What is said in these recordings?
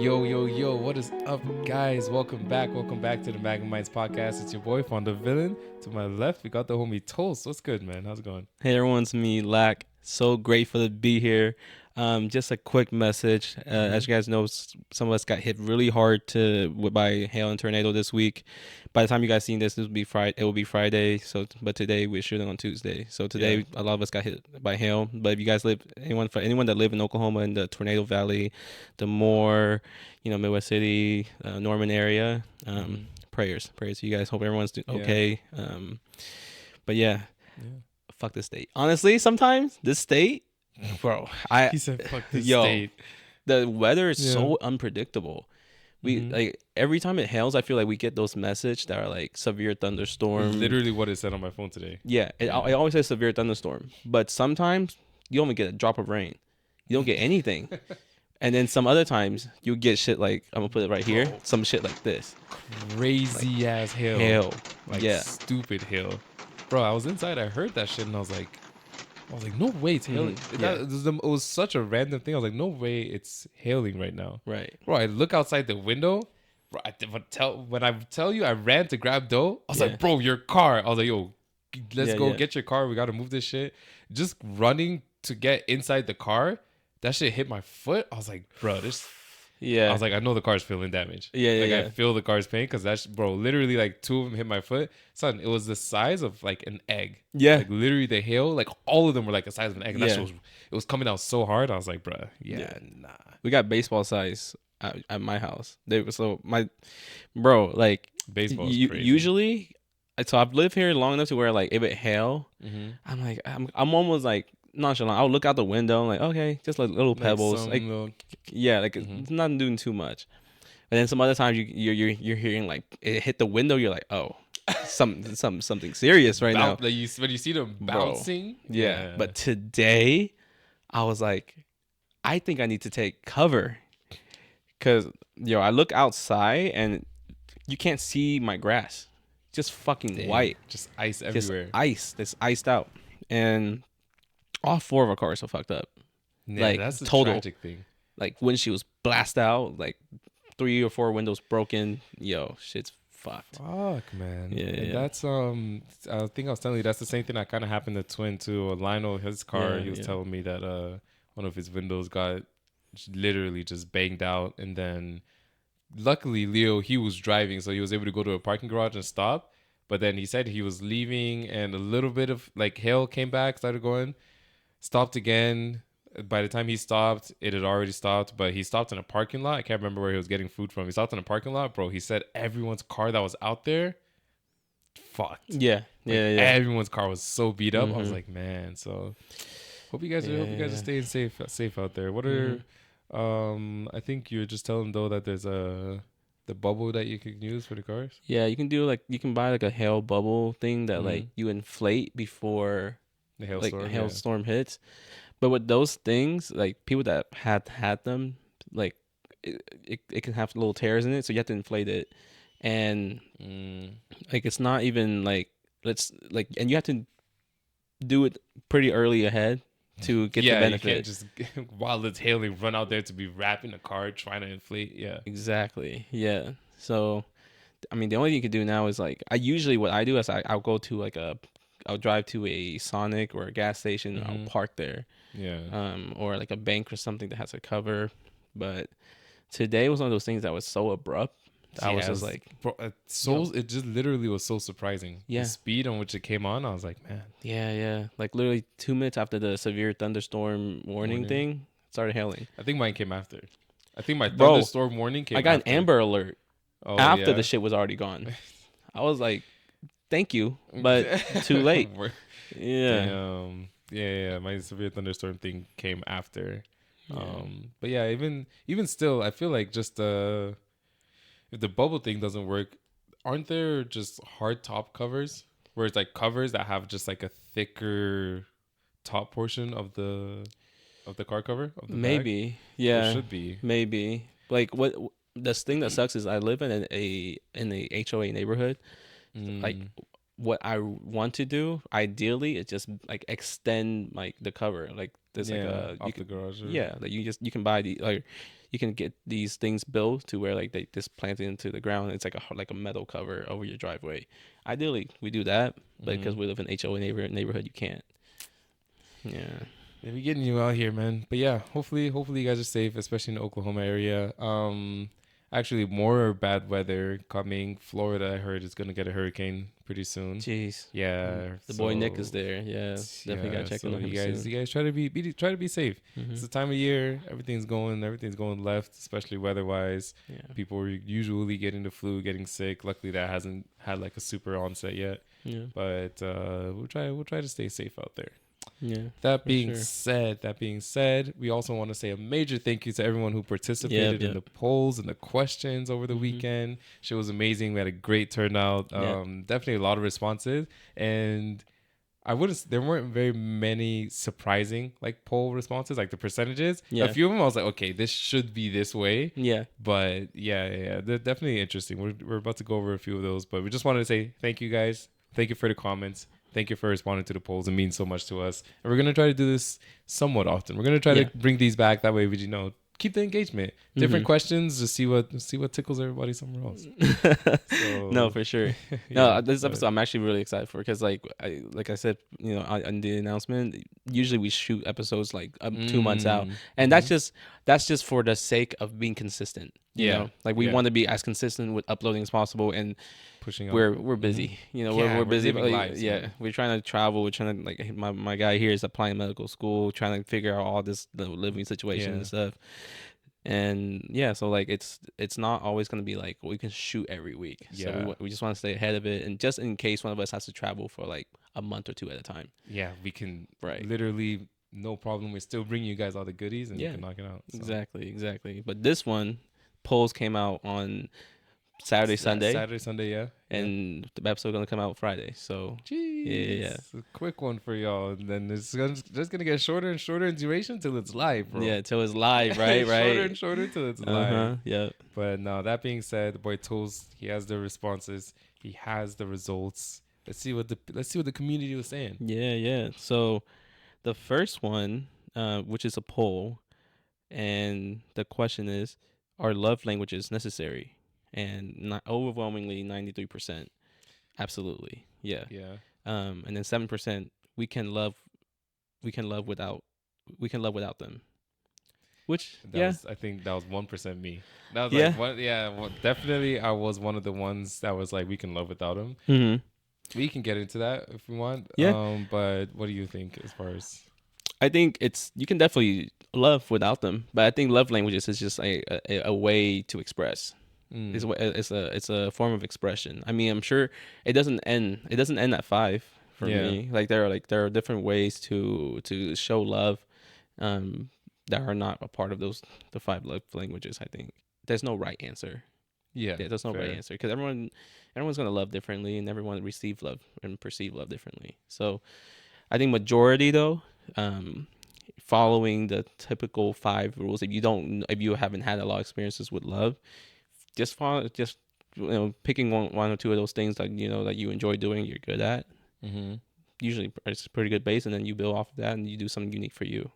Yo, yo, yo, what is up, guys? Welcome back to the Magnum Minds podcast. It's your boy, Fonda Villain. To my left, we got the homie Toast. What's good, man? How's it going? Hey everyone, it's me, Lack. So grateful to be here. Just a quick message. As you guys know, some of us got hit really hard by hail and tornado this week. By the time you guys seen this will be Friday. It will be Friday. But today we're shooting on Tuesday. So today a lot of us got hit by hail. But if you guys anyone that live in Oklahoma in the Tornado Valley, the Moore, Midwest City, Norman area, prayers to you guys. Hope everyone's okay. But yeah. Fuck this state. Honestly, sometimes this state, bro. He said, "Fuck this yo, state." The weather is so unpredictable. We like every time it hails, I feel like we get those messages that are like severe thunderstorm. Literally what it said on my phone today. Yeah, it always says severe thunderstorm, but sometimes you only get a drop of rain. You don't get anything. And then some other times you get shit like, I'm gonna put it right here, some shit like this. Crazy ass hail. Like yeah. Stupid hail. Bro, I was inside, I heard that shit and I was like, no way it's hailing. It was such a random thing. I was like, no way it's hailing right now. Right. Bro, I look outside the window. Bro, when I tell you I ran to grab dough, I was like, bro, your car. I was like, yo, let's go get your car. We got to move this shit. Just running to get inside the car, that shit hit my foot. I was like, bro, this... Yeah. I was like, I know the car's feeling damage. I feel the car's pain because that's, bro, literally like two of them hit my foot. Son, it was the size of like an egg. Yeah. Like literally the hail, like all of them were like the size of an egg. And that shit it was coming out so hard. I was like, bro, nah. We got baseball size at my house. Baseball is crazy. Usually, so I've lived here long enough to where like if it hail, I'm like, I'm almost like nonchalant. I'll look out the window, like, okay, just like little pebbles, it's not doing too much. But then some other times you're hearing like it hit the window, you're like, oh, something serious right now. When you see them bouncing, yeah. But today, I was like, I think I need to take cover, cause I look outside and you can't see my grass, just fucking white, just ice everywhere, that's iced out, and all four of our cars are fucked up. Yeah, like that's the total tragic thing. Like windshields blast out, like 3 or 4 windows broken. Yo, shit's fucked. Fuck, man. Yeah. That's I think I was telling you that's the same thing that kind of happened to Twin too. Lionel, his car, he was telling me that one of his windows got literally just banged out, and then luckily Leo, he was driving, so he was able to go to a parking garage and stop. But then he said he was leaving, and a little bit of like hail came back, started going. Stopped again. By the time he stopped, it had already stopped, but he stopped in a parking lot. I can't remember where he was getting food from. He stopped in a parking lot, bro. He said everyone's car that was out there fucked. Yeah. Everyone's car was so beat up. I was like, man, so hope you guys are staying safe out there. What are I think you're just telling though that there's the bubble that you can use for the cars? Yeah, you can buy like a hail bubble thing that like you inflate before the hailstorm hits. But with those things, like people that had them, like it can have little tears in it, so you have to inflate it, and like it's not even like and you have to do it pretty early ahead to get the benefit. You can't just while it's hailing run out there to be wrapping a car trying to inflate. Yeah, exactly. Yeah, so I mean the only thing you can do now is like what I do is I'll go to I'll drive to a Sonic or a gas station and I'll park there. Yeah. Or like a bank or something that has a cover. But today was one of those things that was so abrupt. I was just like, bro, it just literally was so surprising. Yeah. The speed on which it came on, I was like, man. Yeah. Like literally 2 minutes after the severe thunderstorm warning thing, it started hailing. I think mine came after. I think my thunderstorm warning came after. I got an Amber Alert after the shit was already gone. I was like, thank you, but too late. Yeah. My severe thunderstorm thing came after. But yeah, even still, I feel like just if the bubble thing doesn't work, aren't there just hard top covers where it's like covers that have just like a thicker top portion of the car cover of the maybe bag? Yeah, there should be maybe. Like what the thing that sucks is I live in a HOA neighborhood. Like what I want to do ideally is just like extend like the cover, like there's like Yeah, a off the garage. yeah, like you can buy the like you can get these things built to where like they just plant it into the ground. It's like a metal cover over your driveway. Ideally, we do that, but because we live in HOA neighborhood, you can't. Yeah. They be getting you out here, man. But yeah, hopefully you guys are safe, especially in the Oklahoma area. Actually, more bad weather coming. Florida, I heard, is gonna get a hurricane pretty soon. Jeez. Yeah, The boy Nick is there. Yeah, definitely gotta check in on him soon. you guys try to try to be safe. Mm-hmm. It's the time of year, everything's going left, especially weather wise. Yeah. People are usually getting the flu, getting sick. Luckily, that hasn't had like a super onset yet. Yeah. But we'll try to stay safe out there. Yeah. That being said, we also want to say a major thank you to everyone who participated in the polls and the questions over the weekend. Shit was amazing. We had a great turnout. Definitely a lot of responses, and there weren't very many surprising like poll responses, like the percentages. Yeah. A few of them I was like, okay, this should be this way. Yeah. But yeah, they're definitely interesting. We're about to go over a few of those, but we just wanted to say thank you guys. Thank you for the comments. Thank you for responding to the polls. It means so much to us. And we're going to try to do this somewhat often. We're going to try to bring these back. That way we, keep the engagement. Different questions, just see what tickles everybody somewhere else. So, no, for sure. This episode I'm actually really excited for because like I said, on the announcement, usually we shoot episodes like 2 months out. And that's just for the sake of being consistent. You know? Like we want to be as consistent with uploading as possible, and pushing we're busy. We're busy. Lives, we're trying to travel. We're trying to like my guy here is applying medical school, trying to figure out all this the living situation and stuff. And so like it's not always going to be like we can shoot every week. So we just want to stay ahead of it, and just in case one of us has to travel for like a month or two at a time. Yeah, we can literally no problem. We still bring you guys all the goodies and you can knock it out. So. Exactly. But this one, polls came out on Saturday, Sunday, and the episode gonna come out Friday. So, it's a quick one for y'all, and then it's just gonna get shorter and shorter in duration till it's live, bro. Yeah, till it's live, right? Shorter and shorter till it's live. Yeah. But no, that being said, the boy Tools, he has the responses, he has the results. Let's see what the community was saying. Yeah. So, the first one, which is a poll, and the question is, are love languages necessary? And not overwhelmingly 93%, absolutely, yeah. And then 7%, we can love without them. Which I think that was 1% me. That was definitely I was one of the ones that was like we can love without them. Mm-hmm. We can get into that if we want. But what do you think as far as? I think you can definitely love without them, but I think love languages is just a way to express. It's a form of expression. I mean, I'm sure it doesn't end at 5 for me. Like there are different ways to show love that are not a part of the 5 love languages. I think there's no right answer. There's no right answer because everyone's gonna love differently, and everyone receive love and perceive love differently. So I think majority though, following the typical 5 rules. If you haven't had a lot of experiences with love, picking one or two of those things that that you enjoy doing, you're good at. Mm-hmm. Usually it's a pretty good base, and then you build off of that and you do something unique for you.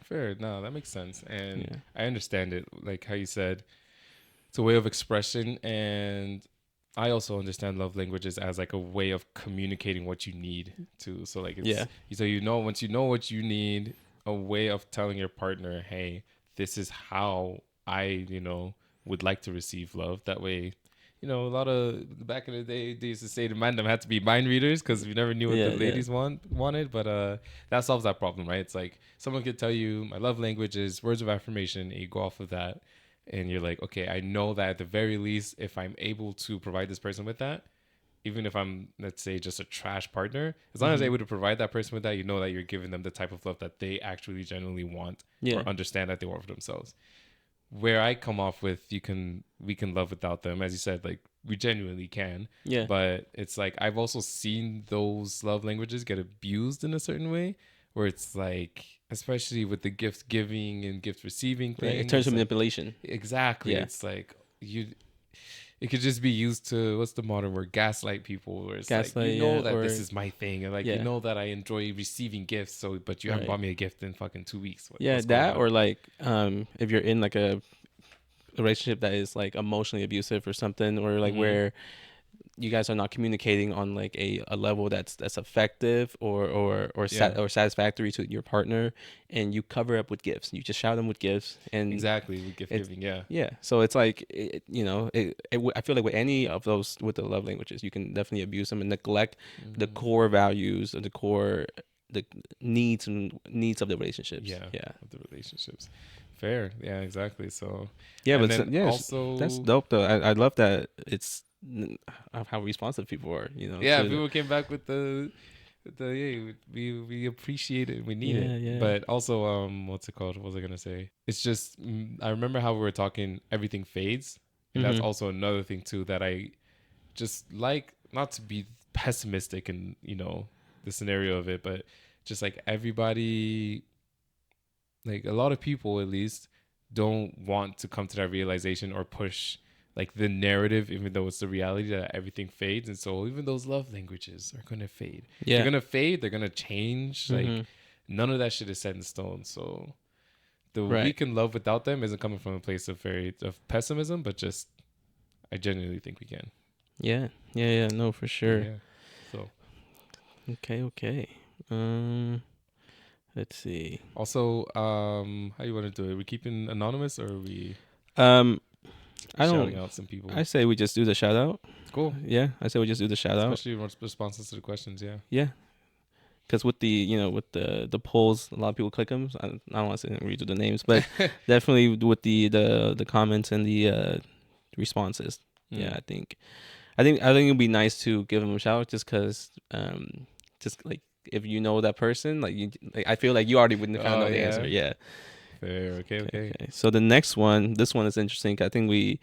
Fair. No, that makes sense, and I understand it. Like how you said, it's a way of expression, and I also understand love languages as like a way of communicating what you need to. So like once you know what you need, a way of telling your partner, hey, this is how I would like to receive love. That way, a lot of back in the day they used to say the man them had to be mind readers because we never knew what the ladies wanted. But that solves that problem, right? It's like someone could tell you my love language is words of affirmation, and you go off of that, and you're like, okay, I know that at the very least, if I'm able to provide this person with that, even if I'm, let's say, just a trash partner, as long as I'm able to provide that person with that, you know that you're giving them the type of love that they actually genuinely want or understand that they want for themselves. Where I come off with we can love without them, as you said, like we genuinely can. Yeah. But it's like I've also seen those love languages get abused in a certain way, where it's like, especially with the gift giving and gift receiving thing, it turns to manipulation. Exactly. Yeah. It's like it could just be used to, what's the modern word, gaslight people, where it's like, Gaslight, you know yeah, that or this is my thing, and like, you yeah, know that I enjoy receiving gifts, so but you haven't right, bought me a gift in fucking 2 weeks. yeah, What's going that on? or like if you're in like a relationship that is like emotionally abusive or something, or like Mm-hmm. where you guys are not communicating on like a level that's effective Yeah, or satisfactory to your partner, and you cover up with gifts. You just shower them with gifts, and exactly. With gift it's giving, yeah. yeah. So it's like I feel like with any of those with the love languages, you can definitely abuse them and neglect the Mm-hmm. core values and the core the needs of the relationships. Yeah, Yeah. of the relationships. Fair, yeah, exactly. So, Yeah, and but then that's also, dope though. I love that it's of how responsive people are, yeah, to people came back with the yeah, we appreciate it, we need it, yeah, yeah. but also what's it called? What was I gonna say? It's just I remember how we were talking. Everything fades, and that's Mm-hmm. also another thing too that I just like, not to be pessimistic in the scenario of it, but just like everybody, like a lot of people at least, don't want to come to that realization or push like the narrative, even though it's the reality that everything fades. And so even those love languages are gonna fade. They're Yeah. gonna fade, they're gonna change. Mm-hmm. Like none of that shit is set in stone. So the we Right. can love without them isn't coming from a place of pessimism, but just I genuinely think we can. Yeah. Yeah. Yeah. No, for But sure. yeah. So Okay. Okay. Um. Let's see. also, how you want to do it? Are we keeping anonymous or are we Um. I shouting don't. out some people? I say we just do the shout out. Cool. Yeah. I say we just do the shout out. Especially in responses to the questions, yeah. Yeah. Because with the with the polls, a lot of people click them. So I don't want to read the names, but definitely with the comments and the responses. Yeah. Mm. I think it'd be nice to give them a shout out just because just like if you know that person, like I feel like you already wouldn't kind of Oh know the answer. yeah. Yeah. Fair. Okay. Okay, Okay. okay. So the next one, this one is interesting. I think we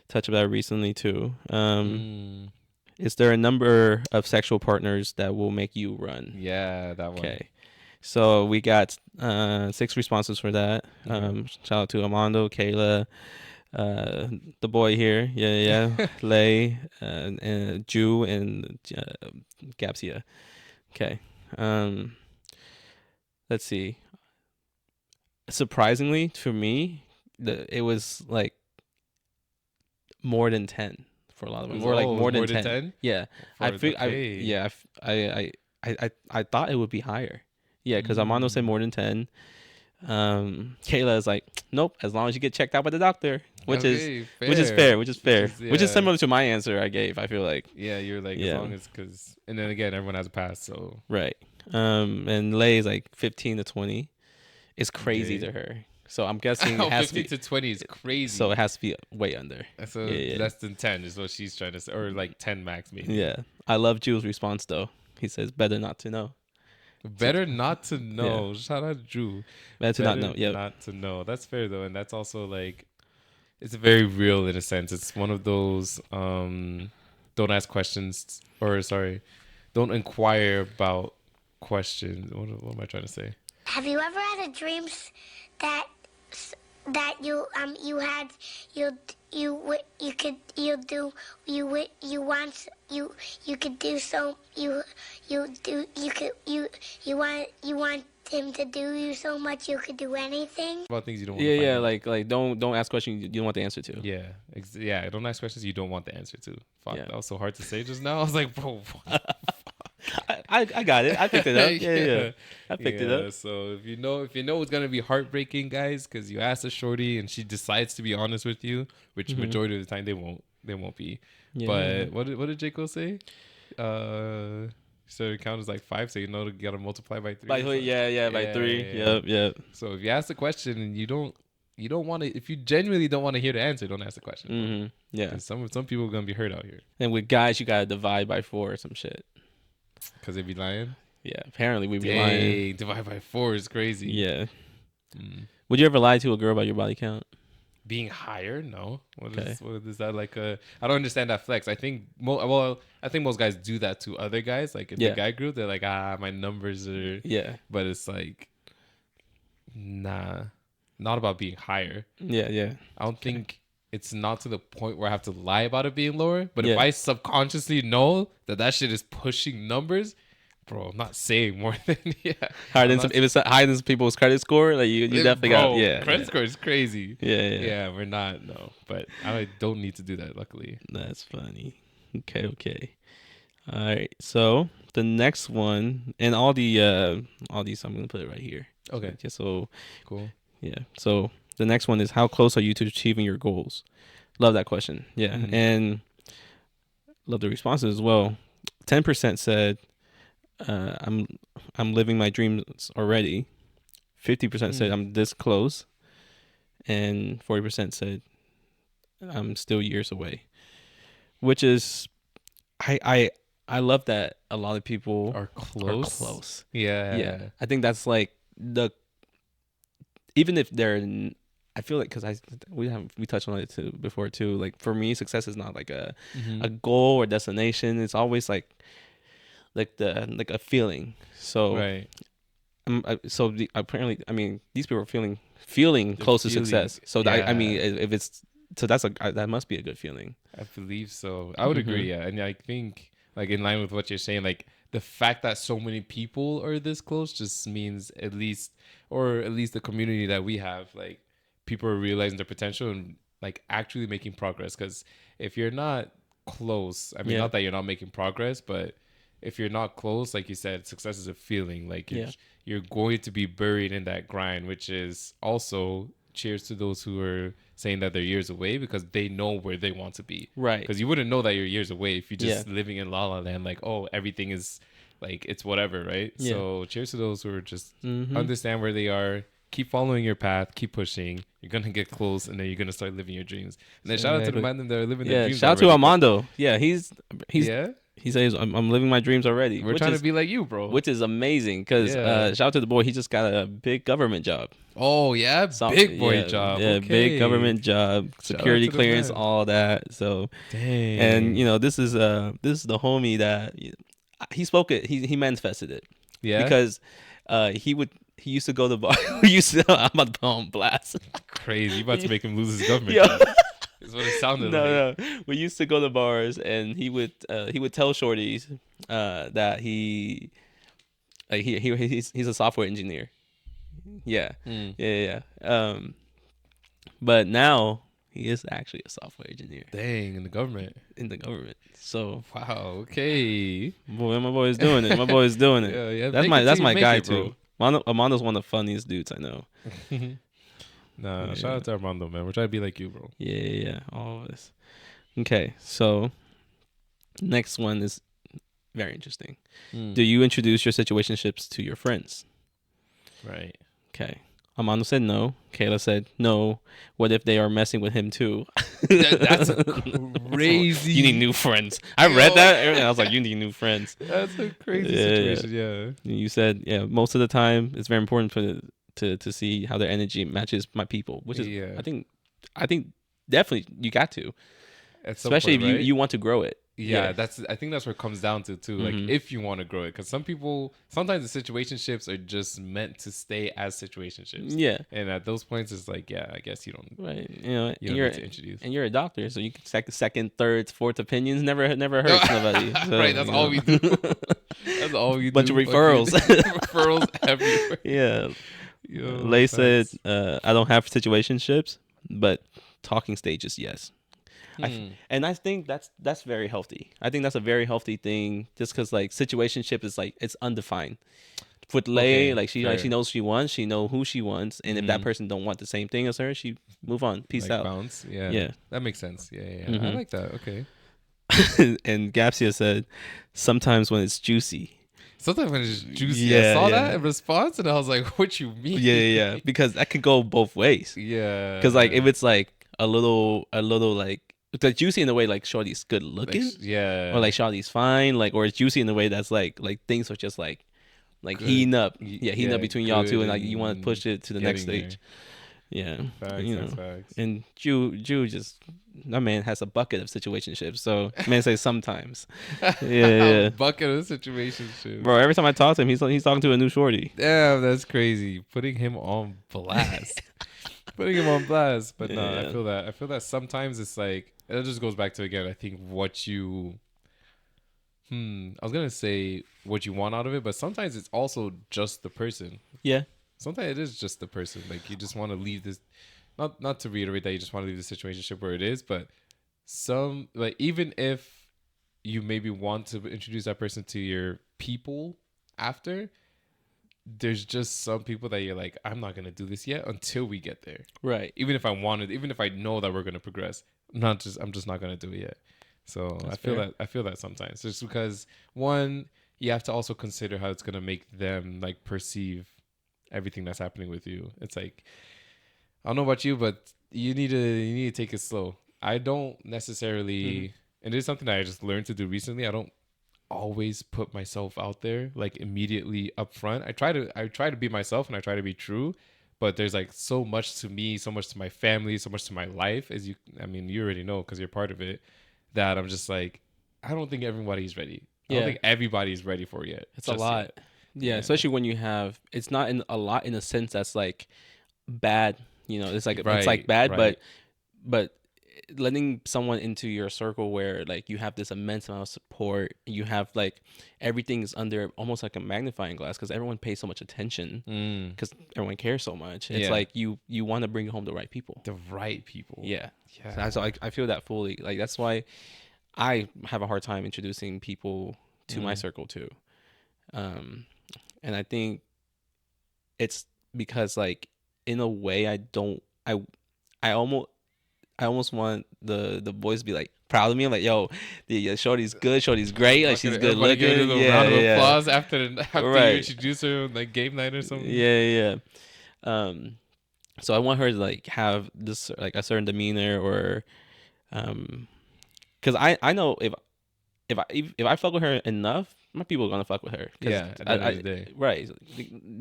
touched about it recently too. Mm. Is there a number of sexual partners that will make you run? Yeah, that one. Okay. So we got 6 responses for that. Okay. Shout out to Armando, Kayla, the boy here, yeah, Lay, and Jew, and Gapsia. Okay. Um, let's see. Surprisingly, for me, it was like more than 10 for a lot of them, or like Oh, more than more than 10. 10? Yeah, I feel. Okay. I thought it would be higher. Yeah, because Armando said Mm. more than 10. Kayla is like, nope, as long as you get checked out by the doctor, which is Okay, which is fair. fair, which is Yeah. similar to my answer I gave. I feel like, Yeah, you're like, as yeah, long as, because, and then again, everyone has a pass, so. right. And Lay is like 15 to 20. It's crazy Okay. to her, so I'm guessing it Oh, has to 15 be. to 20 is So crazy. it has to be way under. So Yeah, yeah, less than 10 is what she's trying to say, or like 10 max, maybe. yeah. I love Jules' response though. He says, "Better not to know." Better not to Yeah, know. Shout out Drew. better to not Better know. Yep. not to know. That's fair though, and that's also like, it's very real in a sense. It's one of those don't ask questions, or sorry, don't inquire about questions. What am I trying to say? Have you ever had a dream that that you had you could you do you want you could do so you do you want him to do you so much you could do anything? About things you don't want Yeah, to find yeah. out. Like don't ask questions you don't want the answer to. Yeah, yeah. Don't ask questions you don't want the answer to. Fuck, Yeah. that was so hard to say just now. I was like, bro. I got it. I picked it up. Yeah, yeah. I picked it up. So if you know it's gonna be heartbreaking, guys, because you asked a shorty and she decides to be honest with you, which majority of the time they won't be. Yeah. But what did J Cole say? So it counts as like 5, so you know you gotta multiply by 3. By So, yeah, by 3. yeah. Yep. So if you ask the question and you don't want to, if you genuinely don't want to hear the answer, don't ask the question. Mm-hmm. Yeah. Because some people are gonna be hurt out here And with guys, you gotta divide by 4 or some shit. because they be lying. Yeah. Apparently, we be lying. Dang, divide by 4 is crazy. Yeah. Mm. Would you ever lie to a girl about your body count? Being higher, no. What Okay. is that like a? I don't understand that flex. I think I think most guys do that to other guys. Like in the guy group, they're like, my numbers are. Yeah. But it's like, nah, not about being higher. Yeah. I don't think it's not to the point where I have to lie about it being lower. But if Yeah. I subconsciously know that shit is pushing numbers, bro, I'm not saying more than Higher than if it's higher than people's credit score, like you definitely got credit score is crazy. Yeah. We're not but I don't need to do that. Luckily, that's funny. Okay. All right, so the next one, and all these, I'm gonna put it right here. Okay, just so cool. Yeah. So the next one is, how close are you to achieving your goals? Love that question. Yeah, and love the responses as well. 10% said, I'm living my dreams already. 50% said I'm this close, and 40% said I'm still years away. Which is, I love that a lot of people are close. Yeah. I think that's like even if they're, I feel like, because we touched on it too before too. Like for me, success is not like a goal or destination. It's always like a feeling. So right. Apparently, I mean, these people are feeling close to success. So I mean, if it's so, that must be a good feeling. I believe so. I would agree. Yeah, and I think, like, in line with what you're saying, like the fact that so many people are this close just means at least the community that we have, like, people are realizing their potential and like actually making progress. Because if you're not close, I mean, not that you're not making progress, but if you're not close, like you said, success is a feeling. Like you're going to be buried in that grind, which is also cheers to those who are saying that they're years away, because they know where they want to be. Right. Because you wouldn't know that you're years away if you're just living in la la land, like, oh, everything is like, it's whatever, right? Yeah. So cheers to those who are just understand where they are, keep following your path, keep pushing. You're gonna get close, and then you're gonna start living your dreams. And then shout out to the man that are living their dreams. Shout out to Armando. Yeah, he's he says, I'm living my dreams already. We're trying to be like you, bro. Which is amazing, because shout out to the boy. He just got a big government job. Oh, yeah? Big boy job. Yeah, okay. Big government job. Security clearance, all that. So, dang. And, this is the homie that he spoke it. He manifested it. Yeah. Because he used to go to the bar. I'm about to put on blast. Crazy. You about to make him lose his government job. Is what it sounded like. No. We used to go to bars, and he would tell shorties that he's a software engineer. Yeah. But now he is actually a software engineer. Dang, in the government. So wow. Okay. Boy, my boy is doing it. Yeah. That's my guy too. Armando's one of the funniest dudes I know. Nah, shout out to Armando, man. We're trying to be like you, bro. Yeah, all of us. Okay, so next one is very interesting. Do you introduce your situationships to your friends? Right. Okay. Armando said no. Kayla said no. What if they are messing with him too? That's crazy. You need new friends. I read that and I was like, you need new friends. That's a crazy situation. Yeah. You said, most of the time it's very important to see how their energy matches my people, which is I think definitely you got to, especially if you want to grow it. I think that's where it comes down to too. Like if you want to grow it, because sometimes the situationships are just meant to stay as situationships. Yeah, and at those points, it's like, I guess you don't. Right. You don't need to introduce. And you're a doctor, so you can second, third, fourth opinions. Never hurts nobody. So, right. That's all we do. That's all we do. Bunch of referrals. Referrals everywhere. Yeah. Lay said, I don't have situationships, but talking stages, yes. And I think that's very healthy. I think that's a very healthy thing, just because like situationship is like, it's undefined. With Lay, she knows she wants, she know who she wants, and if that person don't want the same thing as her, she move on, peace out. Bounce. Yeah, that makes sense. Yeah. I like that. Okay. And Gapsia said, sometimes when it's juicy. Sometimes when it's juicy, I saw that in response, and I was like, "What you mean?" Yeah, because that could go both ways. Yeah, because like if it's like a little like, it's juicy in the way like shorty's good looking, or like shorty's fine, like, or it's juicy in the way that's like things are just like heating up, heating up between y'all two, and like you want to push it to the next stage. Yeah, facts. And Jew just, that man has a bucket of situationships. So man says sometimes, bucket of situationships. Bro, every time I talk to him, he's talking to a new shorty. Damn, that's crazy. Putting him on blast. putting him on blast. But no, Yeah. I feel that sometimes it's like it just goes back to again. I think what you I was gonna say what you want out of it, but sometimes it's also just the person. Yeah. Sometimes it is just the person. Like you just want to leave this. Not to reiterate that you just want to leave the situationship where it is, but some like even if you maybe want to introduce that person to your people after, there's just some people that you're like, I'm not gonna do this yet until we get there. Right. Even if I wanted, even if I know that we're gonna progress, I'm just not gonna do it yet. So That's I feel that sometimes just because one, you have to also consider how it's gonna make them like perceive everything that's happening with you. It's like I don't know about you, but you need to take it slow. I don't necessarily, and it's something that I just learned to do recently. I don't always put myself out there like immediately up front. I try to be myself and I try to be true, but there's like so much to me, so much to my family, so much to my life as you already know because you're part of it, that I'm just like I don't think everybody's ready. I don't think everybody's ready for it yet. It's a lot. Yet. Yeah, especially when you have it's not in a lot in a sense that's like bad, it's like it's like bad, but letting someone into your circle where like you have this immense amount of support, you have like everything's under almost like a magnifying glass because everyone pays so much attention because everyone cares so much. It's like you want to bring home the right people. Yeah. So I feel that fully. Like that's why I have a hard time introducing people to my circle too. And I think it's because like in a way I almost want the boys to be like proud of me. I'm like, yo, the shorty's good, shorty's great, like she's good looking. Give a round of applause after right. you introduce her like game night or something. Yeah. So I want her to like have this like a certain demeanor or because I know if I fuck with her enough, my people are gonna fuck with her. Yeah, at the end of the day. Right.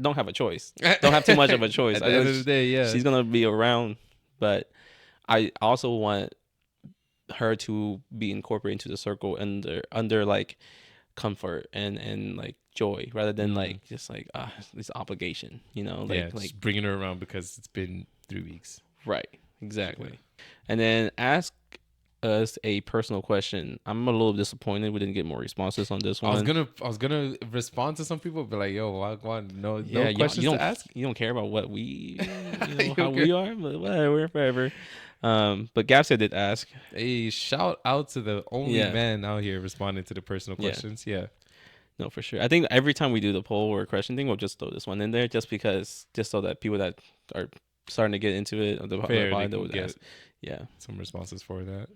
Don't have a choice. Don't have too much of a choice. At the end of the day, yeah. She's gonna be around, but I also want her to be incorporated into the circle under like comfort and like joy rather than like just like this obligation, like just bringing her around because it's been 3 weeks. Right. Exactly. Yeah. And then ask us a personal question. I'm a little disappointed we didn't get more responses on this one. I was gonna respond to some people, but like, yo, no questions to ask. You don't care about what we, how we are, but whatever, forever. But Gabs did ask. Hey, shout out to the only man out here responding to the personal questions. Yeah. No, for sure. I think every time we do the poll or question thing, we'll just throw this one in there just so that people that are starting to get into it, they'll ask. Yeah, some responses for that.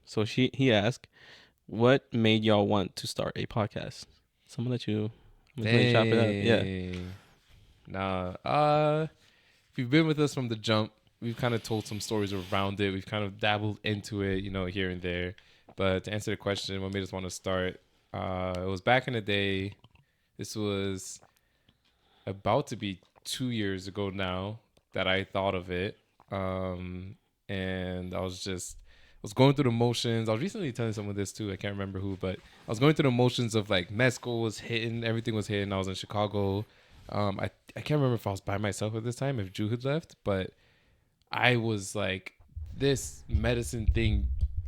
So he asked, what made y'all want to start a podcast? Someone let you chop it up. Yeah. Nah. If you've been with us from the jump, we've kind of told some stories around it. We've kind of dabbled into it, here and there. But to answer the question, what made us want to start? It was back in the day. This was about to be 2 years ago now that I thought of it. And I was going through the motions. I was recently telling someone this too. I can't remember who, but I was going through the motions of like Mesco was hitting, everything was hitting. I was in Chicago. I can't remember if I was by myself at this time, if Drew had left, but I was like, this medicine thing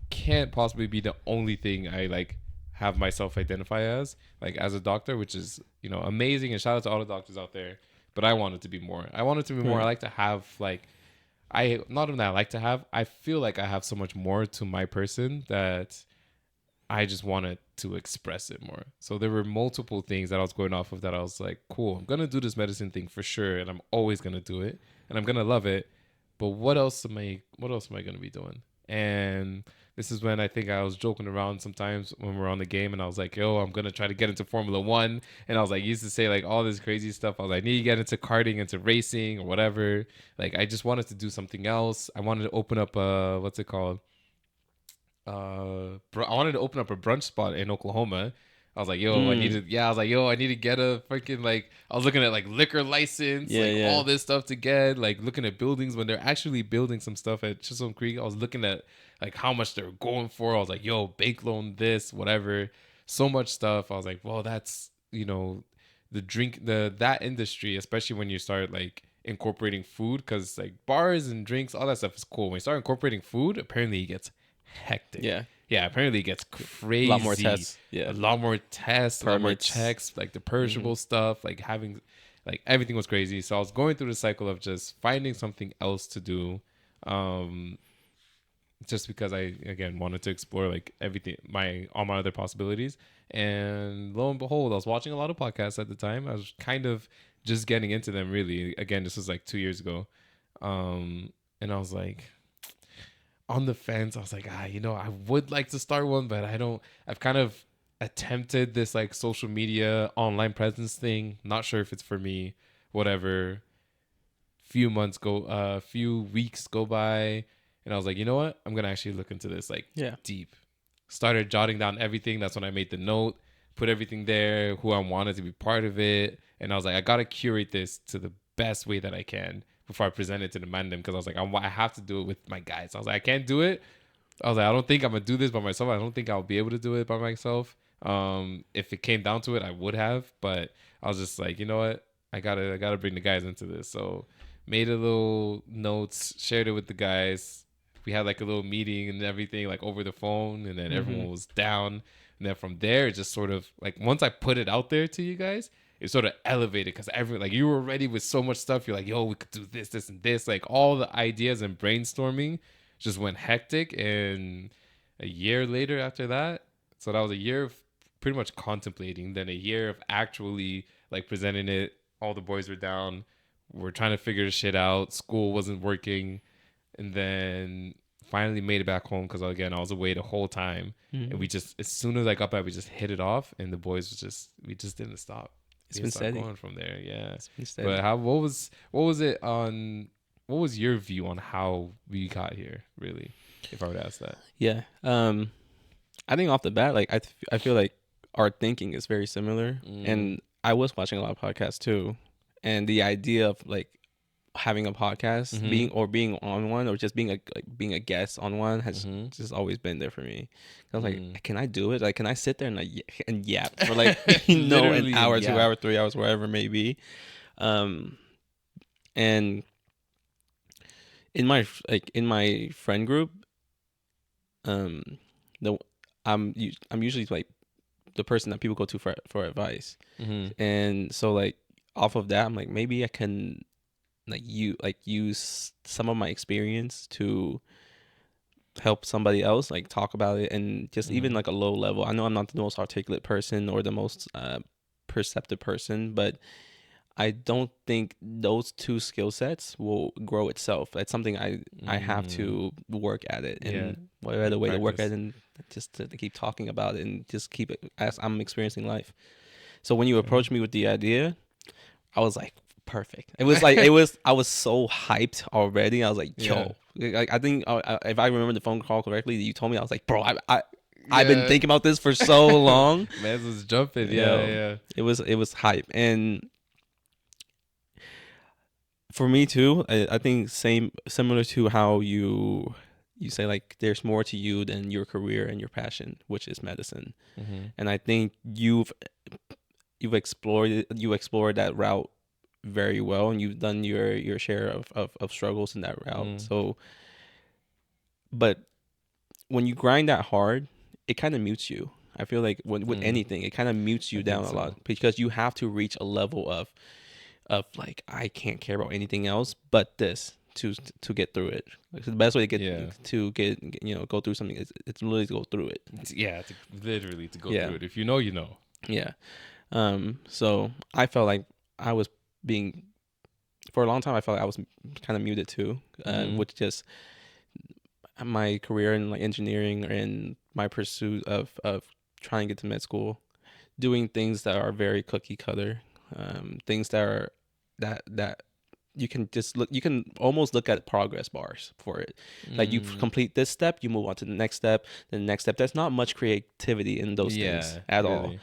can't possibly be the only thing I like have myself identify as a doctor, which is, amazing. And shout out to all the doctors out there. But I want it to be more. I like to have like, not even that I like to have, I feel like I have so much more to my person that I just wanted to express it more. So there were multiple things that I was going off of that I was like, cool, I'm going to do this medicine thing for sure. And I'm always going to do it and I'm going to love it. But what else am I going to be doing? And this is when I think I was joking around sometimes when we're on the game and I was like, yo, I'm going to try to get into Formula 1. And I was like, used to say like all this crazy stuff. I was like, I need to get into karting, into racing or whatever. Like, I just wanted to do something else. I wanted to open up what's it called? I wanted to open up a brunch spot in Oklahoma. I was like, yo, I need to get a freaking, like, I was looking at like liquor license, all this stuff to get, like looking at buildings when they're actually building some stuff at Chisholm Creek. I was looking at like how much they're going for. I was like, yo, bank loan this, whatever, so much stuff. I was like, well, that's, that industry, especially when you start like incorporating food, because like bars and drinks, all that stuff is cool. When you start incorporating food, apparently it gets hectic. Yeah, apparently it gets crazy. A lot more tests. Yeah. A lot more tests, permits. A lot more checks, like the perishable stuff, like having, like everything was crazy. So I was going through the cycle of just finding something else to do. Just because I, again, wanted to explore like everything, all my other possibilities. And lo and behold, I was watching a lot of podcasts at the time. I was kind of just getting into them, really. Again, this was like 2 years ago. And I was like, on the fence. I was like, I would like to start one, but I've kind of attempted this like social media online presence thing. Not sure if it's for me, whatever. Few weeks go by, and I was like, you know what? I'm going to actually look into this like deep. Started jotting down everything. That's when I made the note, put everything there, who I wanted to be part of it. And I was like, I got to curate this to the best way that I can before I present it to the mandem, because I was like, I have to do it with my guys. I was like, I can't do it. I was like, I don't think I'm going to do this by myself. I don't think I'll be able to do it by myself. If it came down to it, I would have. But I was just like, you know what? I gotta bring the guys into this. So made a little notes, shared it with the guys. We had like a little meeting and everything, like over the phone, and then everyone was down. And then from there, it just sort of like, once I put it out there to you guys, it sort of elevated, because everyone, like, you were ready with so much stuff. You're like, yo, we could do this, this, and this. Like, all the ideas and brainstorming just went hectic. And a year later after that, so that was a year of pretty much contemplating, then a year of actually like presenting it. All the boys were down. We're trying to figure this shit out. School wasn't working. And then finally made it back home, because again, I was away the whole time. And we just, as soon as I got back, we just hit it off, and the boys we just didn't stop. It's been steady. Going from there. Yeah. It's been steady. But what was your view on how we got here, really, if I would ask that? Yeah. I think off the bat, like I feel like our thinking is very similar. And I was watching a lot of podcasts too. And the idea of like having a podcast, being on one, or just being a guest on one has just always been there for me. I was like, can I do it? Like, can I sit there and yap for like an hour, 2 hours, 3 hours, wherever it may be? And in my friend group, I'm usually like the person that people go to for advice. And so like off of that, I'm like, maybe I can use some of my experience to help somebody else, like talk about it, and just even like a low level. I know I'm not the most articulate person or the most perceptive person, but I don't think those two skill sets will grow itself. That's something I have to work at it, and what other way to work at it, and just to keep talking about it, and just keep it as I'm experiencing life. So when you approached me with the idea, I was like, perfect. It was like I was so hyped already. I was like, yo, like I think if I remember the phone call correctly, you told me, I was like, bro, I've been thinking about this for so long. Man was jumping. Yeah. It was hype. And for me too, I think similar to how you say like there's more to you than your career and your passion, which is medicine. And I think you've explored that route very well, and you've done your share of struggles in that route. So, but when you grind that hard, it kind of mutes you. I feel like with anything, it kind of mutes you down a lot, because you have to reach a level of like, I can't care about anything else but this to get through it. Like, the best way to get go through something is it's literally to go through it. Literally to go through it. If you know, you know. Yeah. So I felt like I was for a long time, I felt like I was kind of muted too, with just my career in like engineering and my pursuit of trying to get to med school, doing things that are very cookie cutter, things that are that you can almost look at progress bars for it. Like, you complete this step, you move on to the next step, then the next step. There's not much creativity in those things at all.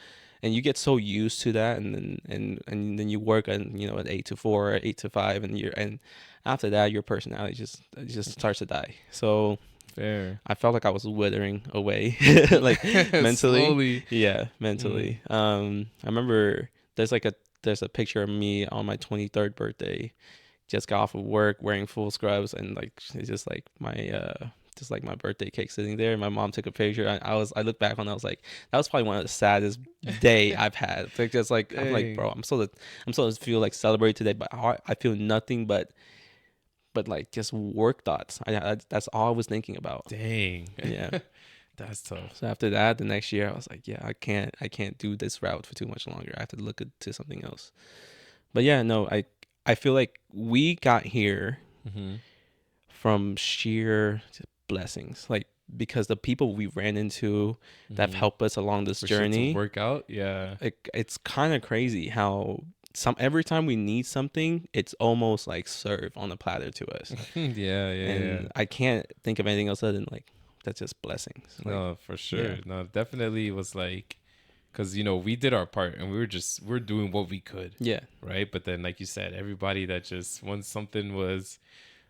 And you get so used to that, and then you work on at 8 to 4, 8 to 5, and after that your personality just starts to die. So fair. I felt like I was withering away, like mentally. Slowly. Yeah, mentally. I remember there's a picture of me on my 23rd birthday just got off of work wearing full scrubs, and like it's just like my birthday cake sitting there. My mom took a picture. I look back on it, I was like, that was probably one of the saddest day I've had. Like just like I'm like, bro, I'm supposed to feel like celebrate today, but I feel nothing but like just work thoughts. I that's all I was thinking about. Dang. Yeah. That's tough. So after that, the next year I was like, yeah, I can't do this route for too much longer. I have to look to something else. But yeah, no, I feel like we got here from sheer blessings, like because the people we ran into that have helped us along this journey work out. Yeah, it's kind of crazy how every time we need something, it's almost like served on a platter to us. yeah. I can't think of anything else other than like that's just blessings. Like, no, for sure. Yeah. No, definitely was like, because we did our part and we're doing what we could. Yeah. Right. But then, like you said, everybody that just once something was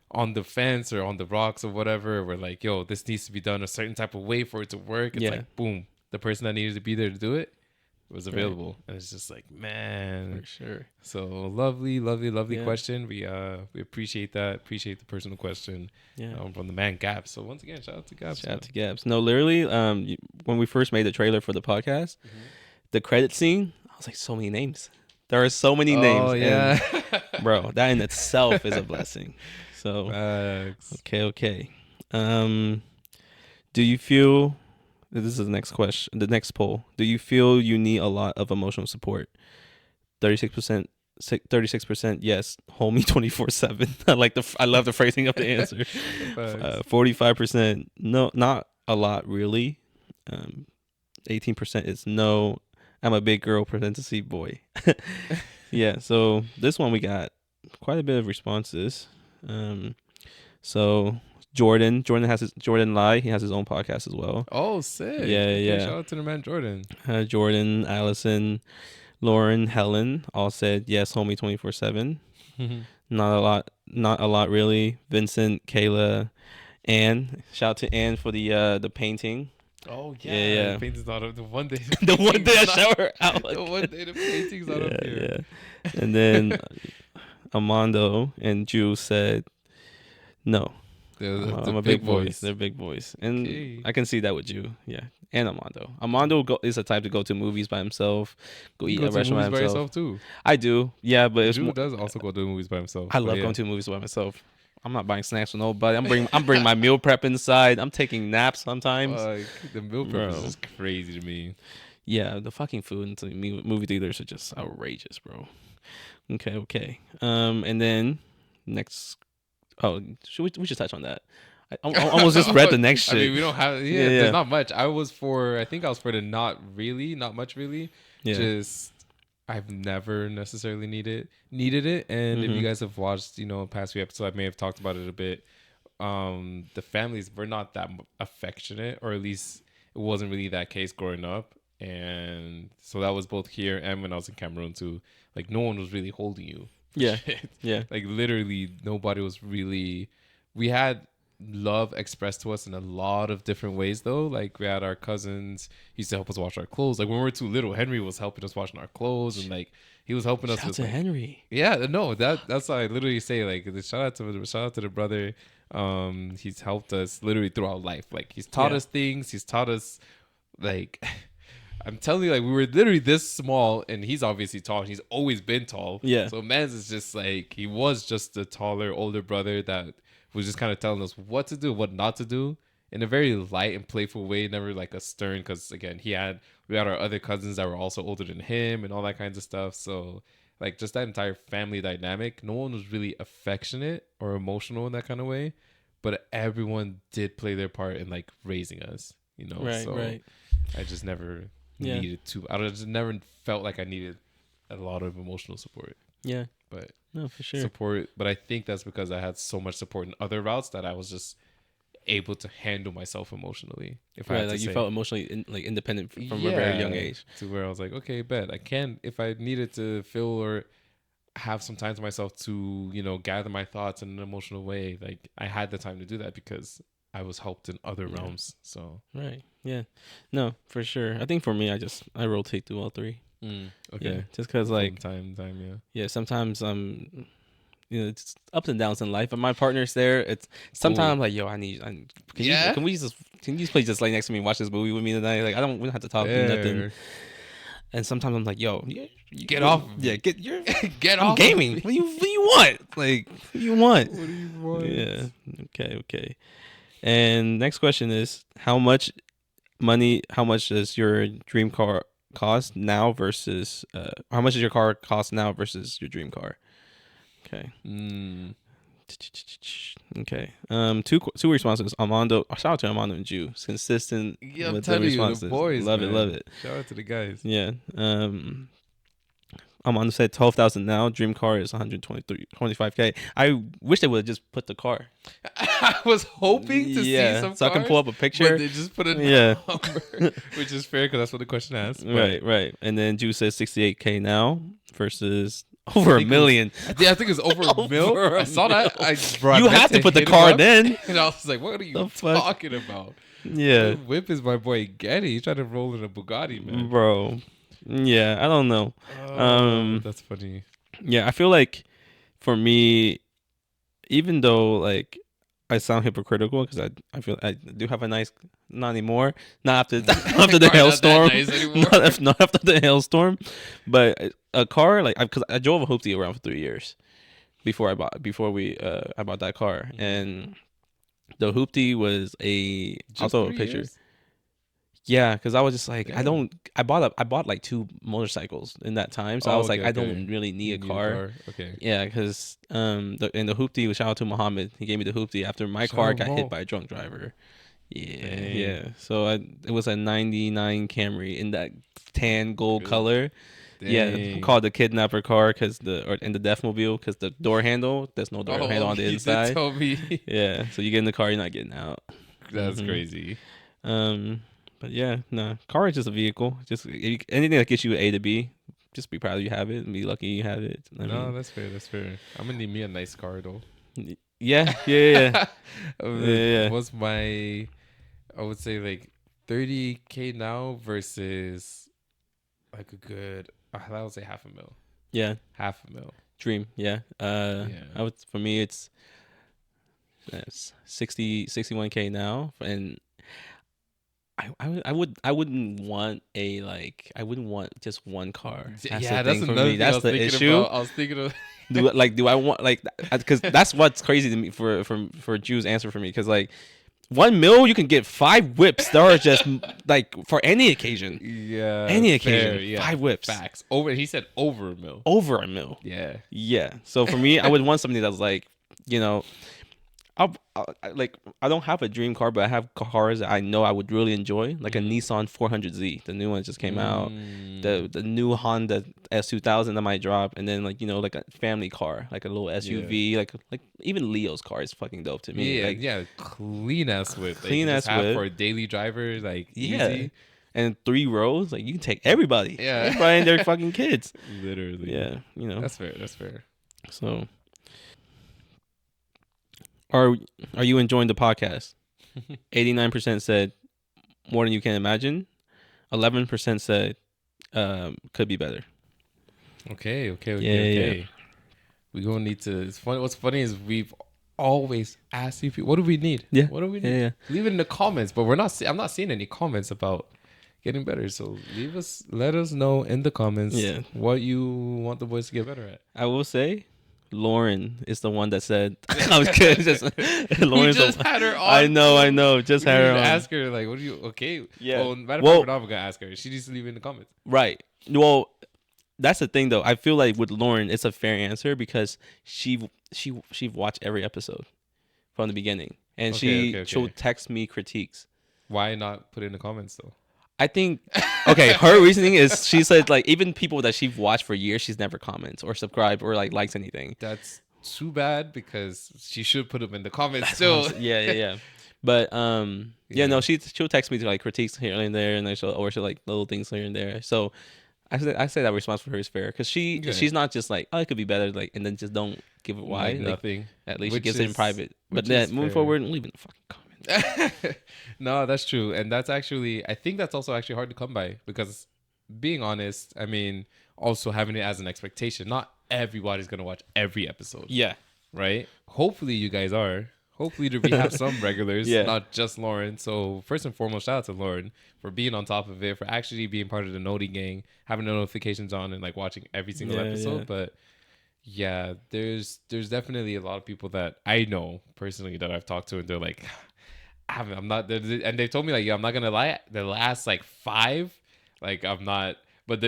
on the fence or on the rocks or whatever, we're like, yo, this needs to be done a certain type of way for it to work. It's like, boom, the person that needed to be there to do it was available. And it's just like, man, for sure. So lovely question. We appreciate that. Appreciate the personal question from the man Gaps. So once again, shout out to Gaps. Shout out to Gaps. No, literally, when we first made the trailer for the podcast, the credit scene, I was like, so many names. There are so many names. Oh yeah, and, bro, that in itself is a blessing. So okay. Do you feel? This is the next question. The next poll. Do you feel you need a lot of emotional support? 36%. 36% yes, homie 24/7. I love the phrasing of the answer. 45% no, not a lot really. 18% is no, I'm a big girl parenthesis boy. Yeah, so this one we got quite a bit of responses. So Jordan has Jordan Lai. He has his own podcast as well. Oh, sick! Yeah. Shout out to the man Jordan. Jordan, Allison, Lauren, Helen all said yes, homie 24/7. Not a lot really. Vincent, Kayla, Anne. Shout out to Anne for the painting. Oh yeah. The painting's not up. The one day. The one day I shower out. The one day the painting's not up here. Yeah. And then Armando and Drew said no. I'm a big boys. They're big boys, and I can see that with you. Yeah, and Armando. Is the type to go to movies by himself, go eat at a restaurant by himself too. I do, yeah, but Drew does also go to movies by himself. I love going to movies by myself. I'm not buying snacks for nobody. I'm bringing my meal prep inside. I'm taking naps sometimes. The meal prep is just crazy to me. Yeah, the fucking food into movie theaters are just outrageous, bro. Okay. And then next. Oh, we should touch on that. I almost just read the next shit. I mean, we don't have. Yeah, there's not much. I think I was for the not much really. Yeah. Just I've never necessarily needed it. And if you guys have watched, past few episodes, I may have talked about it a bit. The families were not that affectionate, or at least it wasn't really that case growing up. And so that was both here and when I was in Cameroon too. Like no one was really holding you. Yeah. Like literally nobody was really. We had love expressed to us in a lot of different ways though. Like we had our cousins used to help us wash our clothes. Like when we were too little, Henry was helping us washing our clothes, and like he was helping us with, shout out to Henry. Yeah, no, that's what I literally say. Like shout out to the brother. He's helped us literally throughout life. Like he's taught us things. He's taught us like. I'm telling you, like, we were literally this small, and he's obviously tall. He's always been tall. Yeah. So Mans is just like, he was just a taller, older brother that was just kind of telling us what to do, what not to do, in a very light and playful way, never like a stern, because again, we had our other cousins that were also older than him and all that kinds of stuff. So like just that entire family dynamic, no one was really affectionate or emotional in that kind of way, but everyone did play their part in like raising us, Right. I just never needed to. I just never felt like I needed a lot of emotional support. Yeah. But no, for sure. Support, but I think that's because I had so much support in other routes that I was just able to handle myself emotionally. If I had like to you felt emotionally independent from a very young age. To where I was like, okay, bet I can. If I needed to feel or have some time to myself to, gather my thoughts in an emotional way, like I had the time to do that because I was helped in other realms. So right. Yeah. No, for sure. I think for me, I rotate through all three. Okay. Yeah, just because like time. Yeah. Yeah. Sometimes it's ups and downs in life. But my partner's there. It's sometimes I'm like, yo, can you just please just lay next to me and watch this movie with me tonight? Like we don't have to talk do nothing. And sometimes I'm like, yo, get off. Yeah, get I'm off. gaming. What do you want? Like, what do you want? What do you want? Yeah. Okay. And next question is, how much does your dream car cost now versus how much does your car cost now versus your dream car? Okay. Okay. Two responses. Armando, shout out to Armando and Jew. It's consistent with the responses. The boys, love man. it. Shout out to the guys. Yeah. Armando said 12,000 now. Dream car is 125K. I wish they would have just put the car. I was hoping to see some so I can pull up a picture. But they just put a number, which is fair because that's what the question asks. Right. And then Jew says 68K now versus over a million. I think it's over a mil. I saw that. You have to put the car then. And I was like, what are you talking about? Yeah. Whip is my boy Getty. He's trying to roll in a Bugatti, man. Bro. Yeah, I don't know. That's funny. Yeah, I feel like for me, even though like I sound hypocritical because I feel I do have a nice, not anymore, not after the hailstorm, not after the hailstorm, but a car like because I drove a hoopty around for 3 years before I bought that car, and the hoopty was I'll throw a picture. Years? Yeah, because I was just like, I bought like 2 motorcycles in that time, so I was like, I don't really need a car. Okay. Yeah, because the hoopty was shout out to Muhammad. He gave me the hoopty after my car got hit by a drunk driver. Yeah. So it was a '99 Camry in that tan gold color. Dang. Yeah, called the kidnapper car and the Deathmobile because the door handle, there's no door handle on the inside. Did tell me. Yeah, so you get in the car, you're not getting out. That's crazy. But yeah, no, car is just a vehicle. Just anything that gets you A to B, just be proud you have it and be lucky you have it. That's fair. I'm gonna need me a nice car though. Yeah. What's my? I would say like 30K now versus like a good. I would say $500,000. Yeah, $500,000. Dream. Yeah. For me it's 61K now, and I wouldn't want just one car. That's the thing for me. That's the issue. I was thinking of do I want because that's what's crazy to me for Jew's answer for me, because like 1 mil you can get 5 whips that are just like for any occasion. Yeah, any occasion. Fair, yeah. 5 whips. Facts. He said over a mil. Over a mil. Yeah. So for me, I would want something that's like, I don't have a dream car, but I have cars that I know I would really enjoy, like a Nissan 400Z. The new one just came out. The new Honda S2000 that might drop, and then like a family car, like a little SUV, like even Leo's car is fucking dope to me. Clean ass whip. Clean ass whip for a daily driver, like easy. And 3 rows, like you can take everybody. Yeah, everybody and their fucking kids. Literally. Yeah, That's fair. So. Are you enjoying the podcast? 89% said more than you can imagine. 11% said could be better. Okay. Yeah. We gonna need to. It's funny. What's funny is we've always asked you, what do we need? Yeah. What do we need? Yeah. Leave it in the comments, but I'm not seeing any comments about getting better. So let us know in the comments what you want the boys to get better at. I will say, Lauren is the one that said I was kidding. Lauren just had her on. I know. Just had her on. Ask her like, what do you? Okay. Yeah. Well, matter of fact, we're not gonna ask her. She needs to leave it in the comments. Right. Well, that's the thing though. I feel like with Lauren, it's a fair answer because she watched every episode from the beginning, and she'll text me critiques. Why not put it in the comments though? I think, her reasoning is she said like even people that she's watched for years, she's never comments or subscribed or like likes anything. That's too bad because she should put them in the comments still. Yeah. But no, she'll text me to like critiques here and there, and she'll like little things here and there. So I say that response for her is fair because she's not just like, oh, it could be better, like, and then just don't give it why. Like nothing. At least she gives it in private. But then moving forward, leave it in the fucking comments. No, that's true, and that's actually I think that's also actually hard to come by because being honest, I mean, also having it as an expectation. Not everybody's gonna watch every episode. Yeah. Right. Hopefully you guys are. Hopefully we have some regulars, Yeah. not just Lauren. So first and foremost, shout out to Lauren for being on top of it, for actually being part of the Noti gang, having the notifications on and like watching every single episode. But yeah, there's definitely a lot of people that I know personally that I've talked to, and they're like, I'm not, and they told me like, yeah, I'm not gonna lie, the last like 5, like I'm not, but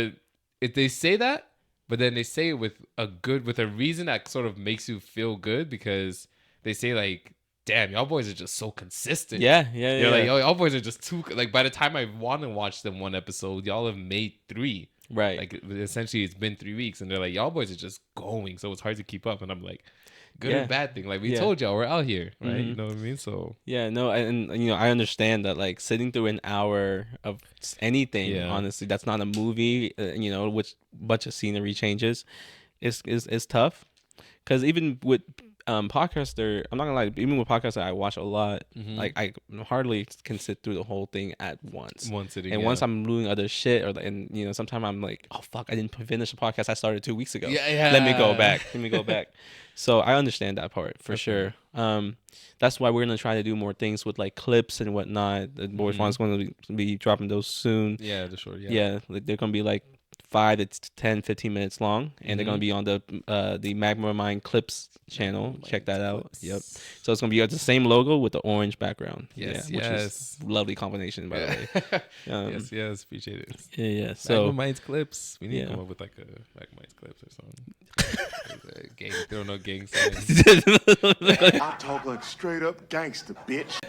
if they say that, but then they say it with a reason that sort of makes you feel good, because they say like, damn, y'all boys are just so consistent. Yeah. Like, y'all boys are just too, like, by the time I want to watch them one episode, y'all have made 3. Right. Like, essentially it's been 3 weeks, and they're like, y'all boys are just going, so it's hard to keep up. And I'm like, good and bad thing. Like, we told y'all we're out here, right? You know what I mean? So no, and I understand that, like, sitting through an hour of anything, honestly, that's not a movie, which bunch of scenery changes, is tough. Because even with podcasts, I'm not gonna lie, even with podcasts that I watch a lot, like I hardly can sit through the whole thing at once. One sitting. And once I'm doing other shit, and sometimes I'm like, oh fuck, I didn't finish the podcast I started 2 weeks ago. Yeah. Let me go back. So I understand that part for sure. That's why we're gonna try to do more things with like clips and whatnot. The Boys One's going to be dropping those soon. Yeah, the short. Yeah, like they're gonna be like 5 to 10, 15 minutes long, and they're gonna be on the Magma Mind Clips channel. Check that out. Yep. So it's gonna be the same logo with the orange background. Yes, which is lovely combination, by the way. Yes, appreciate it. Yeah. So Magma Minds Clips. We need to come up with like a Magma Minds Clips or something. Gang, they don't know gang signs. I talk like straight up gangster, bitch.